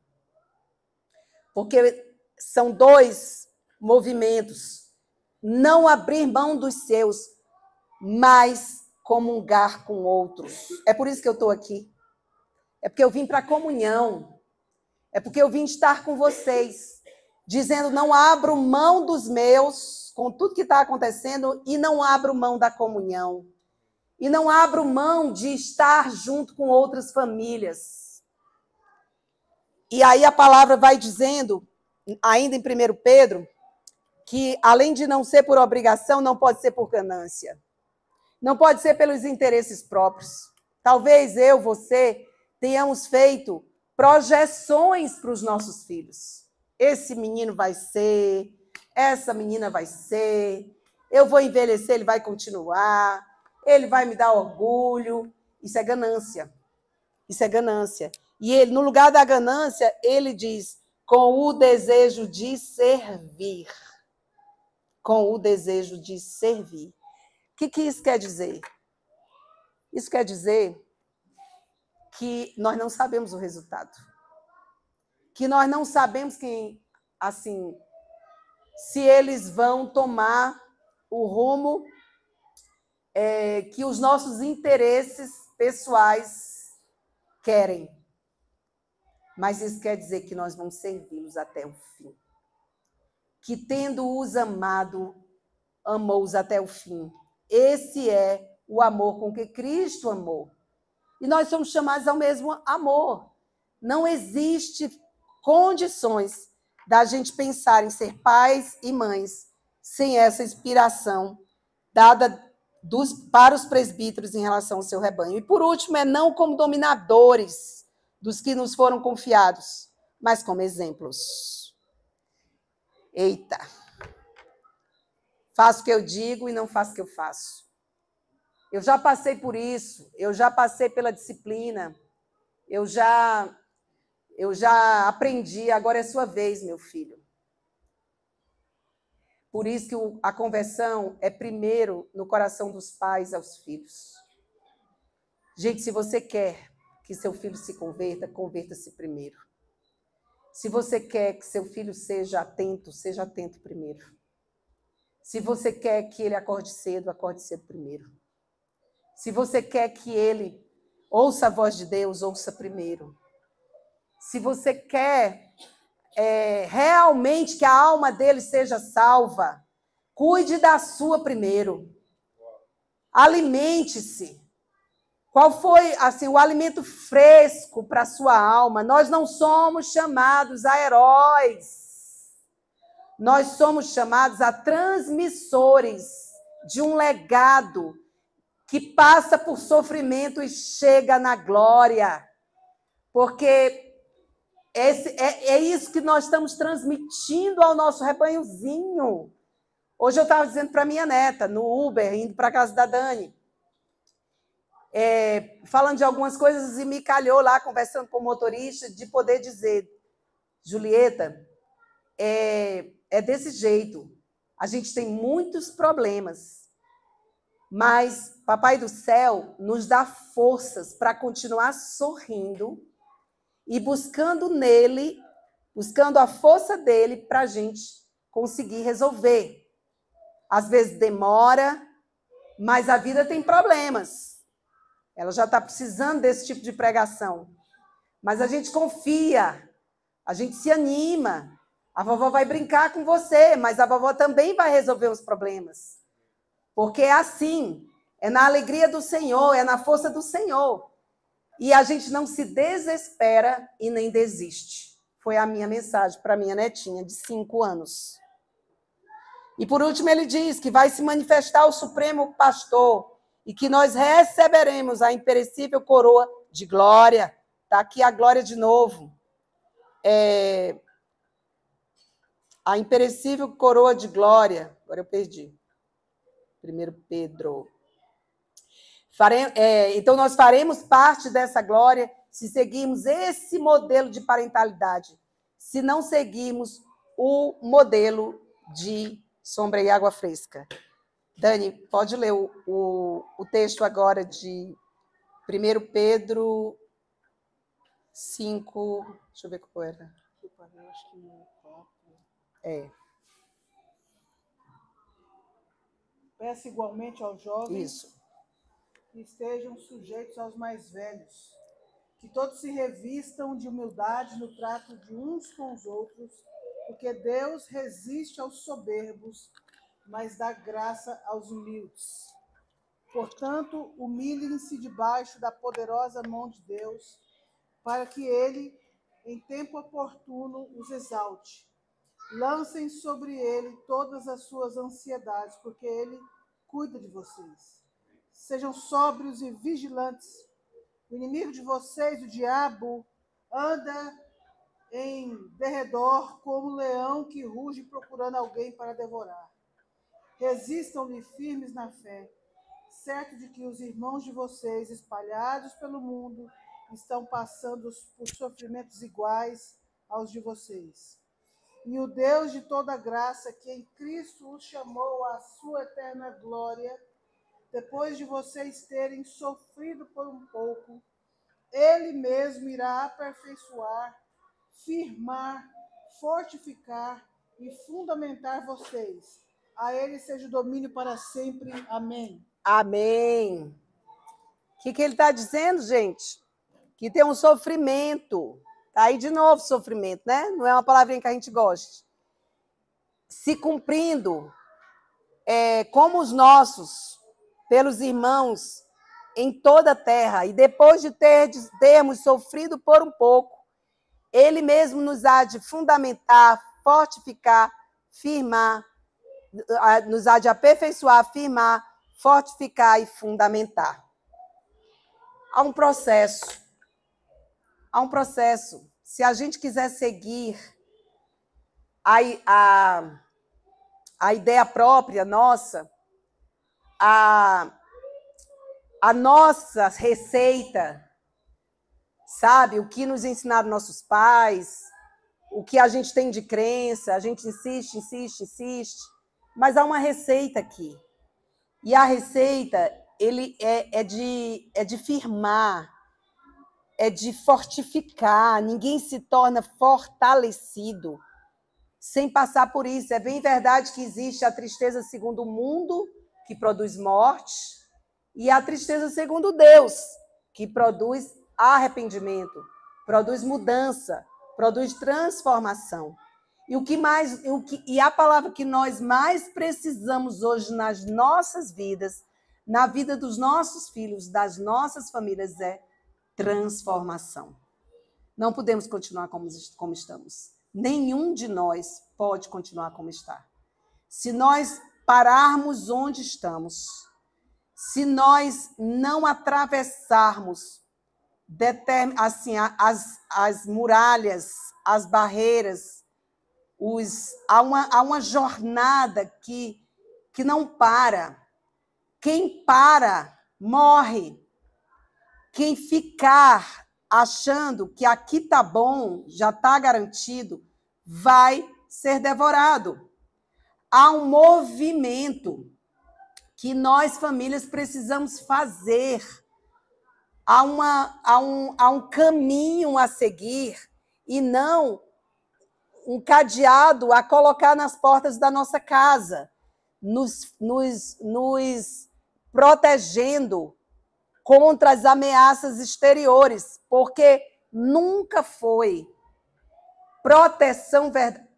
Porque são dois movimentos. Não abrir mão dos seus, mas comungar com outros. É por isso que eu estou aqui. É porque eu vim para a comunhão. É porque eu vim estar com vocês, dizendo: não abro mão dos meus, com tudo que está acontecendo, e não abro mão da comunhão. E não abro mão de estar junto com outras famílias. E aí a palavra vai dizendo, ainda em 1 Pedro, que, além de não ser por obrigação, não pode ser por ganância. Não pode ser pelos interesses próprios. Talvez eu, você, tenhamos feito projeções para os nossos filhos. Esse menino vai ser, essa menina vai ser, eu vou envelhecer, ele vai continuar, ele vai me dar orgulho. Isso é ganância. Isso é ganância. E ele, no lugar da ganância, ele diz, com o desejo de servir. Com o desejo de servir. O que isso quer dizer? Isso quer dizer que nós não sabemos o resultado. Que nós não sabemos quem, assim, se eles vão tomar o rumo que os nossos interesses pessoais querem. Mas isso quer dizer que nós vamos servi-los até o fim. Que, tendo-os amado, amou-os até o fim. Esse é o amor com que Cristo amou. E nós somos chamados ao mesmo amor. Não existe condições da gente pensar em ser pais e mães sem essa inspiração dada para os presbíteros em relação ao seu rebanho. E, por último, é não como dominadores dos que nos foram confiados, mas como exemplos. Eita! Faço o que eu digo e não faço o que eu faço. Eu já passei por isso, eu já passei pela disciplina, eu já aprendi, agora é sua vez, meu filho. Por isso que a conversão é primeiro no coração dos pais aos filhos. Gente, se você quer que seu filho se converta, converta-se primeiro. Se você quer que seu filho seja atento primeiro. Se você quer que ele acorde cedo primeiro. Se você quer que ele ouça a voz de Deus, ouça primeiro. Se você quer realmente que a alma dele seja salva, cuide da sua primeiro. Alimente-se. Qual foi assim, o alimento fresco para a sua alma? Nós não somos chamados a heróis. Nós somos chamados a transmissores de um legado que passa por sofrimento e chega na glória. Porque é isso que nós estamos transmitindo ao nosso rebanhozinho. Hoje eu estava dizendo para minha neta, no Uber, indo para a casa da Dani, falando de algumas coisas, e me calhou lá, conversando com o motorista, de poder dizer, Julieta, é desse jeito. A gente tem muitos problemas, mas Papai do Céu nos dá forças para continuar sorrindo e buscando nele, buscando a força dele para a gente conseguir resolver. Às vezes demora, mas a vida tem problemas. Ela já está precisando desse tipo de pregação. Mas a gente confia, a gente se anima. A vovó vai brincar com você, mas a vovó também vai resolver os problemas. Porque é assim, é na alegria do Senhor, é na força do Senhor. E a gente não se desespera e nem desiste. Foi a minha mensagem para a minha netinha de 5 anos. E por último ele diz que vai se manifestar o Supremo Pastor e que nós receberemos a imperecível coroa de glória. Está aqui a glória de novo. A imperecível coroa de glória. Agora eu perdi. 1 Pedro. Então, nós faremos parte dessa glória se seguirmos esse modelo de parentalidade. Se não seguirmos o modelo de sombra e água fresca. Dani, pode ler o texto agora de 1 Pedro 5. Deixa eu ver qual era. Eu acho que no 4. Peça igualmente aos jovens. Isso. Que estejam sujeitos aos mais velhos, que todos se revistam de humildade no trato de uns com os outros, porque Deus resiste aos soberbos, mas dá graça aos humildes. Portanto, humilhem-se debaixo da poderosa mão de Deus, para que ele, em tempo oportuno, os exalte. Lancem sobre ele todas as suas ansiedades, porque ele cuida de vocês. Sejam sóbrios e vigilantes. O inimigo de vocês, o diabo, anda em derredor como um leão que ruge procurando alguém para devorar. Resistam-lhe firmes na fé, certo de que os irmãos de vocês, espalhados pelo mundo, estão passando por sofrimentos iguais aos de vocês. E o Deus de toda graça, que em Cristo os chamou à sua eterna glória, depois de vocês terem sofrido por um pouco, ele mesmo irá aperfeiçoar, firmar, fortificar e fundamentar vocês. A ele seja o domínio para sempre. Amém. Amém. O que ele está dizendo, gente? Que tem um sofrimento. Está aí de novo sofrimento, né? Não é uma palavrinha que a gente goste. Se cumprindo como os nossos, pelos irmãos em toda a terra. E depois de termos sofrido por um pouco, ele mesmo nos há de fundamentar, fortificar, firmar, nos há de aperfeiçoar, firmar, fortificar e fundamentar. Há um processo. Há um processo. Se a gente quiser seguir a ideia própria nossa, a nossa receita, sabe? O que nos ensinaram nossos pais, o que a gente tem de crença, a gente insiste, mas há uma receita aqui. E a receita é de firmar, é de fortificar. Ninguém se torna fortalecido sem passar por isso. É bem verdade que existe a tristeza segundo o mundo, que produz morte, e a tristeza segundo Deus, que produz arrependimento, produz mudança, produz transformação. E a palavra que nós mais precisamos hoje nas nossas vidas, na vida dos nossos filhos, das nossas famílias, é transformação. Não podemos continuar como estamos. Nenhum de nós pode continuar como está. Se nós pararmos onde estamos, se nós não atravessarmos assim, as muralhas, as barreiras, há uma jornada que não para. Quem para, morre. Quem ficar achando que aqui está bom, já está garantido, vai ser devorado. Há um movimento que nós, famílias, precisamos fazer. Há um caminho a seguir e não um cadeado a colocar nas portas da nossa casa, nos protegendo contra as ameaças exteriores, porque nunca foi proteção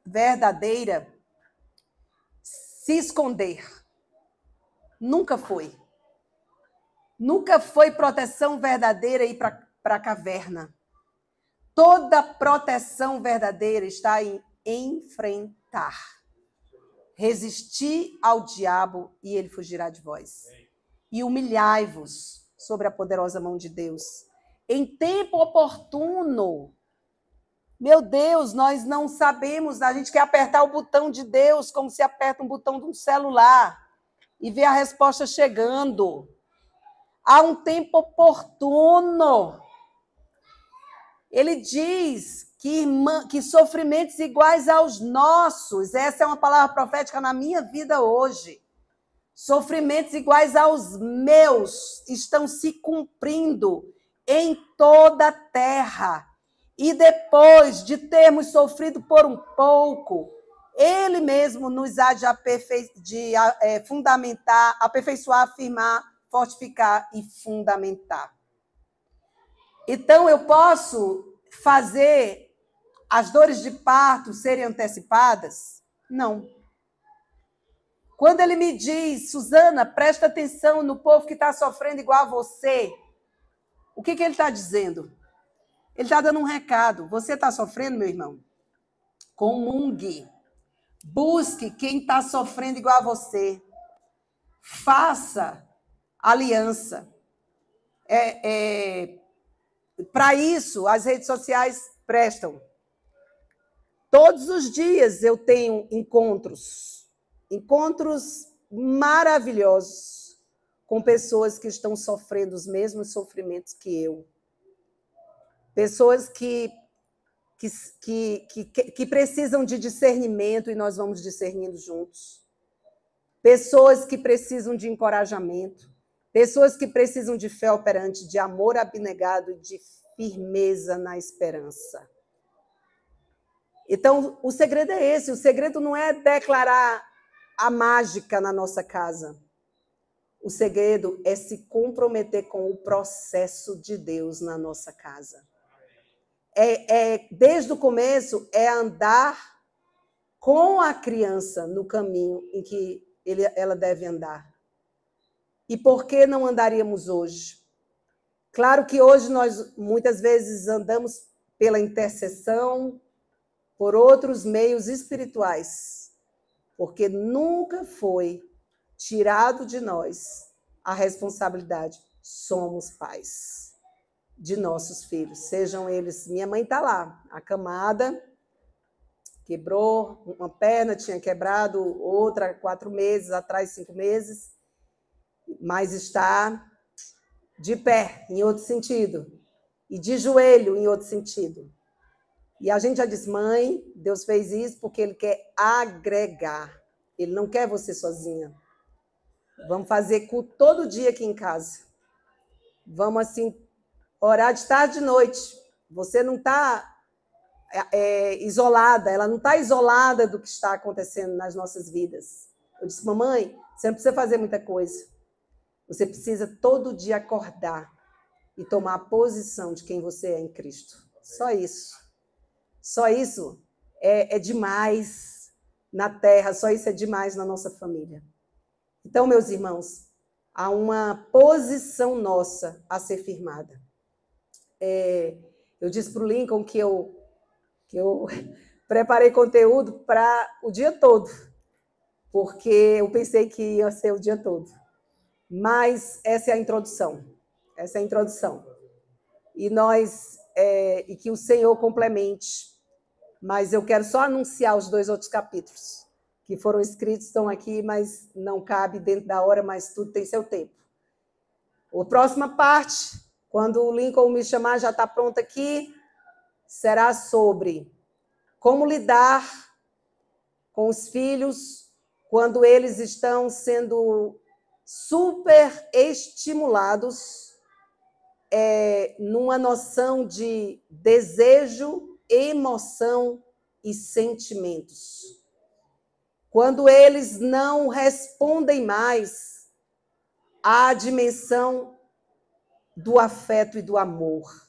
verdadeira se esconder. Nunca foi. Nunca foi proteção verdadeira ir para a caverna. Toda proteção verdadeira está em enfrentar. Resistir ao diabo e ele fugirá de vós. E humilhai-vos sobre a poderosa mão de Deus. Em tempo oportuno. Meu Deus, nós não sabemos, a gente quer apertar o botão de Deus como se aperta um botão de um celular e vê a resposta chegando. Há um tempo oportuno. Ele diz que sofrimentos iguais aos nossos, essa é uma palavra profética na minha vida hoje. Sofrimentos iguais aos meus estão se cumprindo em toda a terra. E depois de termos sofrido por um pouco, ele mesmo nos há de fundamentar, aperfeiçoar, afirmar, fortificar e fundamentar. Então, eu posso fazer as dores de parto serem antecipadas? Não. Quando ele me diz, Suzana, presta atenção no povo que está sofrendo igual a você, o que ele está dizendo? Ele está dando um recado. Você está sofrendo, meu irmão? Comungue. Busque quem está sofrendo igual a você. Faça aliança. Para isso, as redes sociais prestam. Todos os dias eu tenho encontros maravilhosos com pessoas que estão sofrendo os mesmos sofrimentos que eu. Pessoas que precisam de discernimento e nós vamos discernindo juntos. Pessoas que precisam de encorajamento. Pessoas que precisam de fé operante, de amor abnegado e de firmeza na esperança. Então, o segredo é esse. O segredo não é declarar a mágica na nossa casa. O segredo é se comprometer com o processo de Deus na nossa casa. Desde o começo, é andar com a criança no caminho em que ela deve andar. E por que não andaríamos hoje? Claro que hoje nós muitas vezes andamos pela intercessão, por outros meios espirituais, porque nunca foi tirado de nós a responsabilidade. Somos pais de nossos filhos, sejam eles... Minha mãe está lá, acamada, quebrou uma perna, tinha quebrado outra 4 meses atrás, 5 meses, mas está de pé, em outro sentido, e de joelho, em outro sentido. E a gente já diz, mãe, Deus fez isso porque Ele quer agregar. Ele não quer você sozinha. Vamos fazer culto todo dia aqui em casa. Vamos, assim, orar de tarde e de noite. Você não está isolada, ela não está isolada do que está acontecendo nas nossas vidas. Eu disse, mamãe, você não precisa fazer muita coisa. Você precisa todo dia acordar e tomar a posição de quem você é em Cristo. Só isso. Só isso é demais na terra, só isso é demais na nossa família. Então, meus irmãos, há uma posição nossa a ser firmada. Eu disse para o Lincoln que eu preparei conteúdo para o dia todo, porque eu pensei que ia ser o dia todo. Mas essa é a introdução. Essa é a introdução. E que o Senhor complemente. Mas eu quero só anunciar os 2 outros capítulos que foram escritos, estão aqui, mas não cabe dentro da hora, mas tudo tem seu tempo. A próxima parte, quando o Lincoln me chamar, já está pronto aqui, será sobre como lidar com os filhos quando eles estão sendo super estimulados numa noção de desejo, emoção e sentimentos. Quando eles não respondem mais à dimensão do afeto e do amor.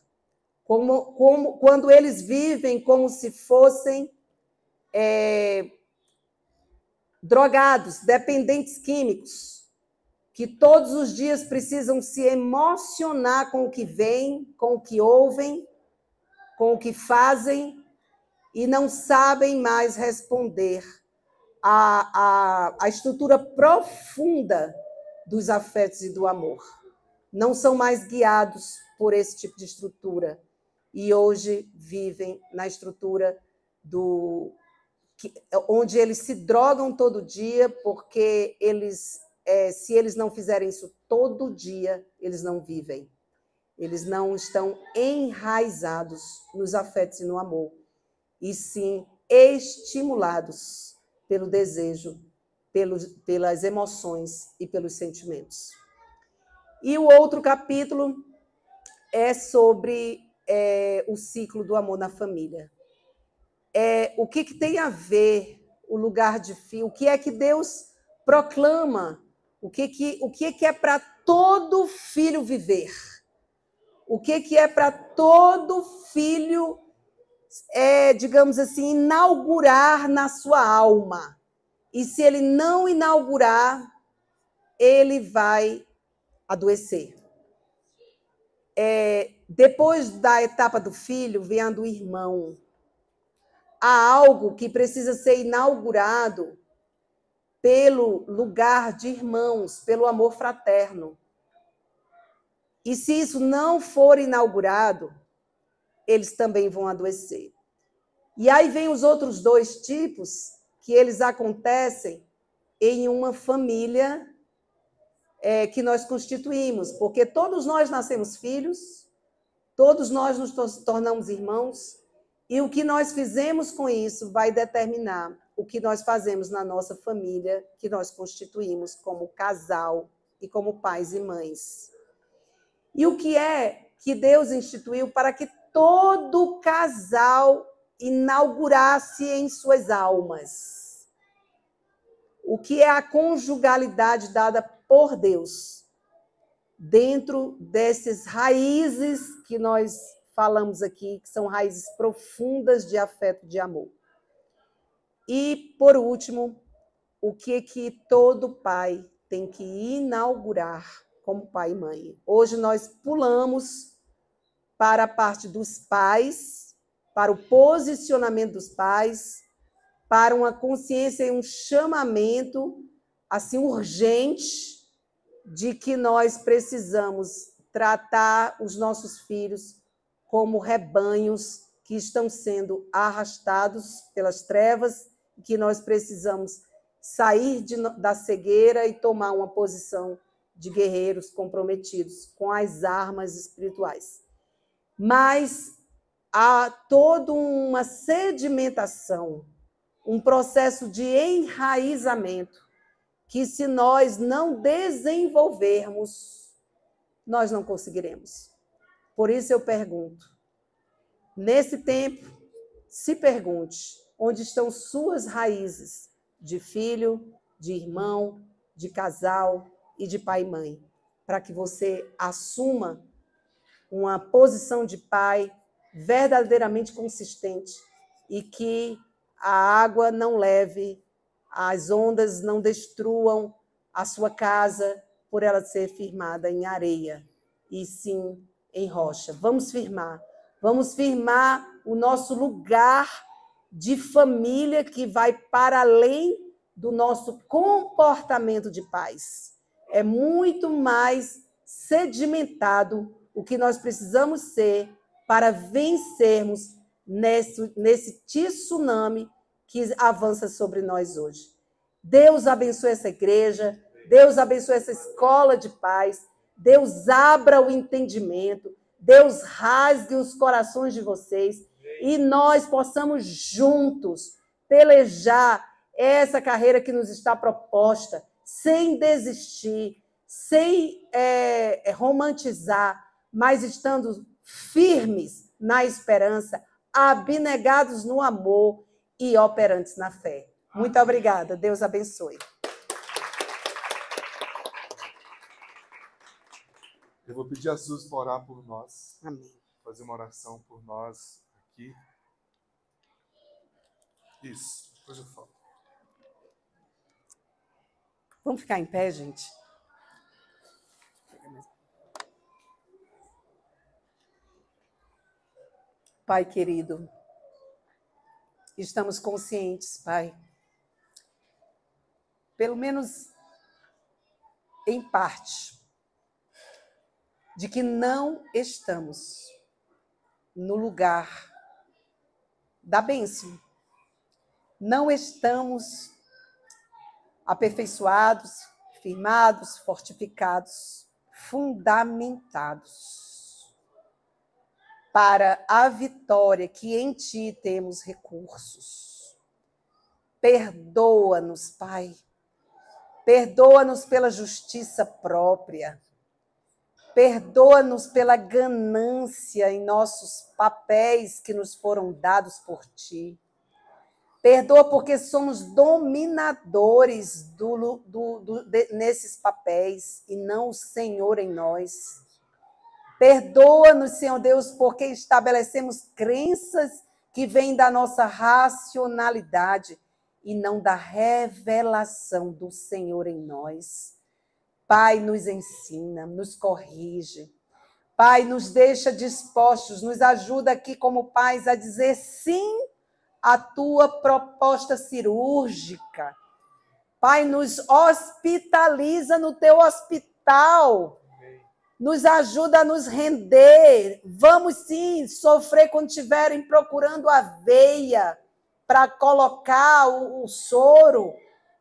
Quando eles vivem como se fossem drogados, dependentes químicos, que todos os dias precisam se emocionar com o que veem, com o que ouvem, com o que fazem, e não sabem mais responder à estrutura profunda dos afetos e do amor. Não são mais guiados por esse tipo de estrutura. E hoje vivem na estrutura onde eles se drogam todo dia, porque se eles não fizerem isso todo dia, eles não vivem. Eles não estão enraizados nos afetos e no amor, e sim estimulados pelo desejo, pelas emoções e pelos sentimentos. E o outro capítulo é sobre o ciclo do amor na família. O que tem a ver o lugar de filho, o que é que Deus proclama, o que é para todo filho viver. O que é para todo filho, digamos assim, inaugurar na sua alma. E se ele não inaugurar, ele vai adoecer. Depois da etapa do filho, vem a do irmão. há algo que precisa ser inaugurado pelo lugar de irmãos, pelo amor fraterno. E se isso não for inaugurado, eles também vão adoecer. E aí vem os outros dois tipos, que eles acontecem em uma família que nós constituímos, porque todos nós nascemos filhos, todos nós nos tornamos irmãos, e o que nós fizemos com isso vai determinar o que nós fazemos na nossa família, que nós constituímos como casal e como pais e mães. E o que é que Deus instituiu para que todo casal inaugurasse em suas almas? O que é a conjugalidade dada por Deus, dentro dessas raízes que nós falamos aqui, que são raízes profundas de afeto, de amor. E, por último, o que todo pai tem que inaugurar como pai e mãe. Hoje nós pulamos para a parte dos pais, para o posicionamento dos pais, para uma consciência e um chamamento assim urgente de que nós precisamos tratar os nossos filhos como rebanhos que estão sendo arrastados pelas trevas, que nós precisamos sair da cegueira e tomar uma posição de guerreiros comprometidos com as armas espirituais. Mas há toda uma sedimentação, um processo de enraizamento, que se nós não desenvolvermos, nós não conseguiremos. Por isso eu pergunto, nesse tempo, se pergunte, onde estão suas raízes de filho, de irmão, de casal e de pai e mãe, para que você assuma uma posição de pai verdadeiramente consistente e que a água não leve, as ondas não destruam a sua casa por ela ser firmada em areia, e sim em rocha. Vamos firmar o nosso lugar de família que vai para além do nosso comportamento de pais. É muito mais sedimentado o que nós precisamos ser para vencermos nesse tsunami que avança sobre nós hoje. Deus abençoe essa igreja, Deus abençoe essa escola de paz, Deus abra o entendimento, Deus rasgue os corações de vocês e nós possamos juntos pelejar essa carreira que nos está proposta, sem desistir, sem romantizar, mas estando firmes na esperança, abnegados no amor e operantes na fé. Muito obrigada. Deus abençoe. Eu vou pedir a Suzy para orar por nós. Amém. Fazer uma oração por nós aqui. Isso, depois eu falo. Vamos ficar em pé, gente? Pai querido, estamos conscientes, Pai, pelo menos em parte, de que não estamos no lugar da bênção. Não estamos aperfeiçoados, firmados, fortificados, fundamentados para a vitória que em Ti temos recursos. Perdoa-nos, Pai. Perdoa-nos pela justiça própria. Perdoa-nos pela ganância em nossos papéis que nos foram dados por Ti. Perdoa porque somos dominadores nesses papéis e não o Senhor em nós. Perdoa-nos, Senhor Deus, porque estabelecemos crenças que vêm da nossa racionalidade e não da revelação do Senhor em nós. Pai, nos ensina, nos corrige. Pai, nos deixa dispostos, nos ajuda aqui como pais a dizer sim a tua proposta cirúrgica. Pai, nos hospitaliza no teu hospital. Nos ajuda a nos render. Vamos sim sofrer quando estiverem procurando a veia para colocar o soro.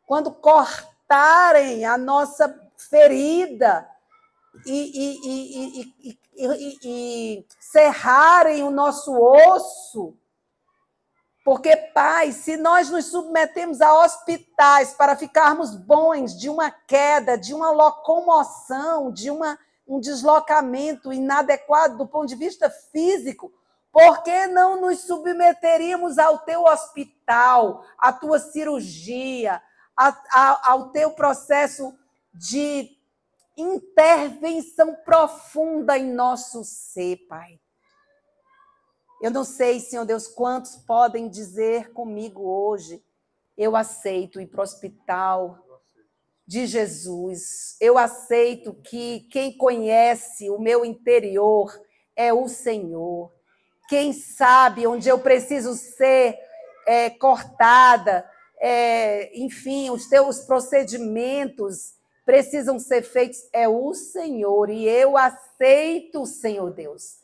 Quando cortarem a nossa ferida e serrarem o nosso osso. Porque, Pai, se nós nos submetemos a hospitais para ficarmos bons de uma queda, de uma locomoção, de um deslocamento inadequado do ponto de vista físico, por que não nos submeteríamos ao teu hospital, à tua cirurgia, ao teu processo de intervenção profunda em nosso ser, Pai? Eu não sei, Senhor Deus, quantos podem dizer comigo hoje: eu aceito ir para o hospital de Jesus. Eu aceito que quem conhece o meu interior é o Senhor. Quem sabe onde eu preciso ser cortada, enfim, os teus procedimentos precisam ser feitos, é o Senhor. E eu aceito, Senhor Deus,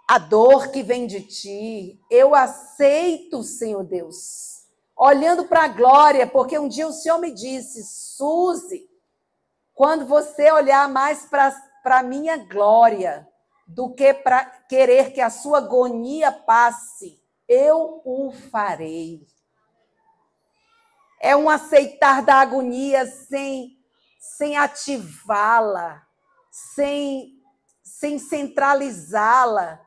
a dor que vem de ti. Eu aceito, Senhor Deus, olhando para a glória, porque um dia o Senhor me disse: Suzy, quando você olhar mais para a minha glória do que para querer que a sua agonia passe, eu o farei. É um aceitar da agonia sem ativá-la, sem centralizá-la.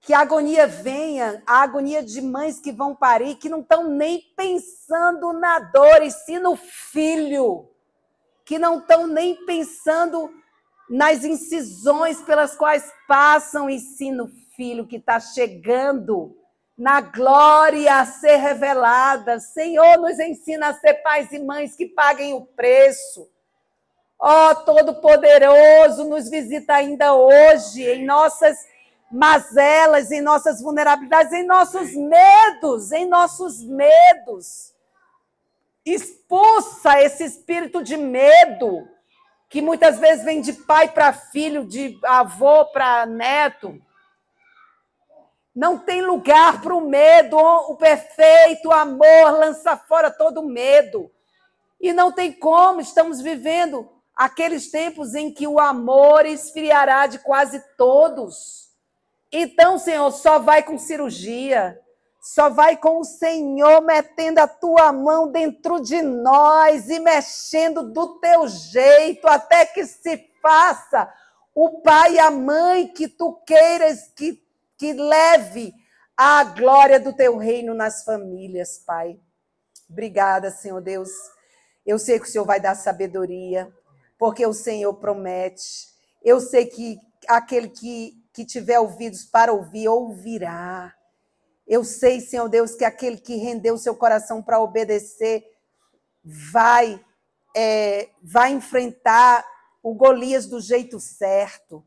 Que a agonia venha, a agonia de mães que vão parir, que não estão nem pensando na dor, e sim no filho, que não estão nem pensando nas incisões pelas quais passam, e sim no filho que está chegando na glória a ser revelada. Senhor, nos ensina a ser pais e mães que paguem o preço. Ó, Todo-Poderoso, nos visita ainda hoje em nossas mazelas, em nossas vulnerabilidades, em nossos medos. Expulsa esse espírito de medo, que muitas vezes vem de pai para filho, de avô para neto. Não tem lugar para o medo. O perfeito amor lança fora todo medo. E não tem como, estamos vivendo aqueles tempos em que o amor esfriará de quase todos. Então, Senhor, só vai com cirurgia, só vai com o Senhor metendo a tua mão dentro de nós e mexendo do teu jeito, até que se faça o pai e a mãe que tu queiras que leve a glória do teu reino nas famílias, Pai. Obrigada, Senhor Deus. Eu sei que o Senhor vai dar sabedoria, porque o Senhor promete. Eu sei que aquele que tiver ouvidos para ouvir, ouvirá. Eu sei, Senhor Deus, que aquele que rendeu seu coração para obedecer vai enfrentar o Golias do jeito certo,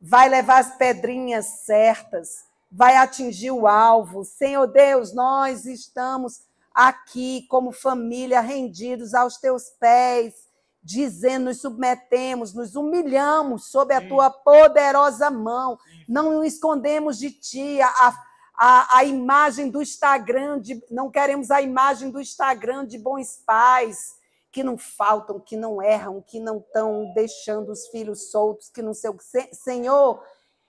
vai levar as pedrinhas certas, vai atingir o alvo. Senhor Deus, nós estamos aqui como família rendidos aos teus pés, dizendo, nos submetemos, nos humilhamos sob a tua poderosa mão. Não nos escondemos de ti a imagem do Instagram, não queremos a imagem do Instagram de bons pais, que não faltam, que não erram, que não estão deixando os filhos soltos, que não sei o que. Senhor,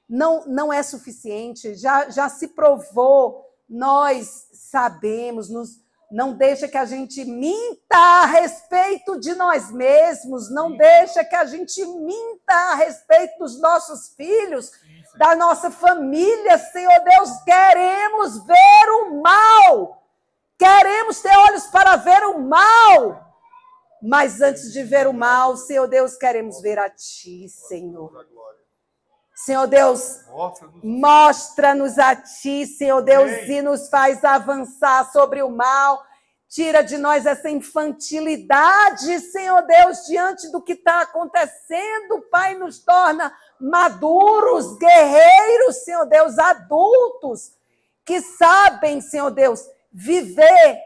não é suficiente, já se provou, nós sabemos, não deixa que a gente minta a respeito de nós mesmos, não deixa que a gente minta a respeito dos nossos filhos, da nossa família. Senhor Deus, queremos ver o mal, queremos ter olhos para ver o mal, mas antes de ver o mal, Senhor Deus, queremos ver a Ti, Senhor. Senhor Deus, mostra-nos a Ti, Senhor Deus, e nos faz avançar sobre o mal. Tira de nós essa infantilidade, Senhor Deus, diante do que está acontecendo. Pai, nos torna maduros, guerreiros, Senhor Deus, adultos, que sabem, Senhor Deus, viver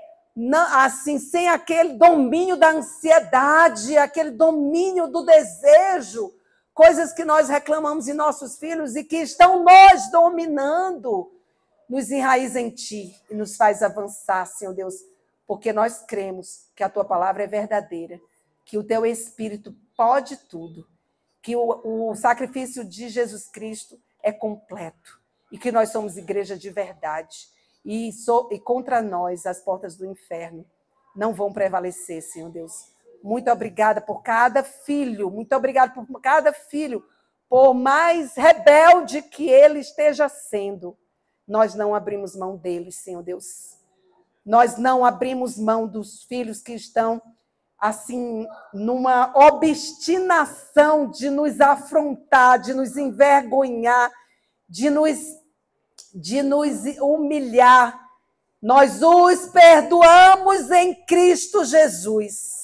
assim, sem aquele domínio da ansiedade, aquele domínio do desejo, coisas que nós reclamamos em nossos filhos e que estão nos dominando. Nos enraiza em Ti e nos faz avançar, Senhor Deus, porque nós cremos que a Tua palavra é verdadeira, que o Teu Espírito pode tudo, que o sacrifício de Jesus Cristo é completo e que nós somos igreja de verdade. E contra nós as portas do inferno não vão prevalecer, Senhor Deus. Muito obrigada por cada filho, muito obrigada por cada filho, por mais rebelde que ele esteja sendo. Nós não abrimos mão deles, Senhor Deus. Nós não abrimos mão dos filhos que estão, assim, numa obstinação de nos afrontar, de nos envergonhar, de nos humilhar. Nós os perdoamos em Cristo Jesus.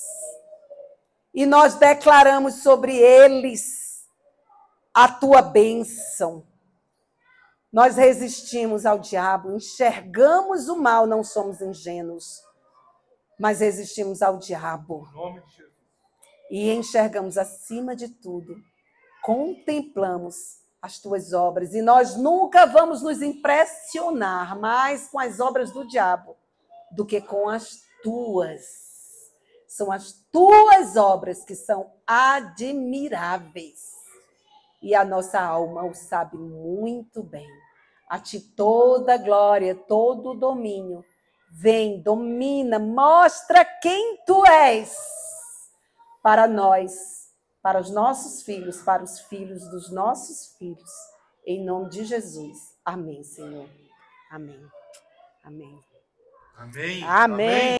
E nós declaramos sobre eles a Tua bênção. Nós resistimos ao diabo, enxergamos o mal, não somos ingênuos, mas resistimos ao diabo. Em nome de Jesus. E enxergamos acima de tudo, contemplamos as Tuas obras, e nós nunca vamos nos impressionar mais com as obras do diabo do que com as Tuas. São as Tuas obras que são admiráveis. E a nossa alma o sabe muito bem. A Ti toda glória, todo domínio. Vem, domina, mostra quem Tu és para nós, para os nossos filhos, para os filhos dos nossos filhos. Em nome de Jesus. Amém, Senhor. Amém. Amém. Amém. Amém.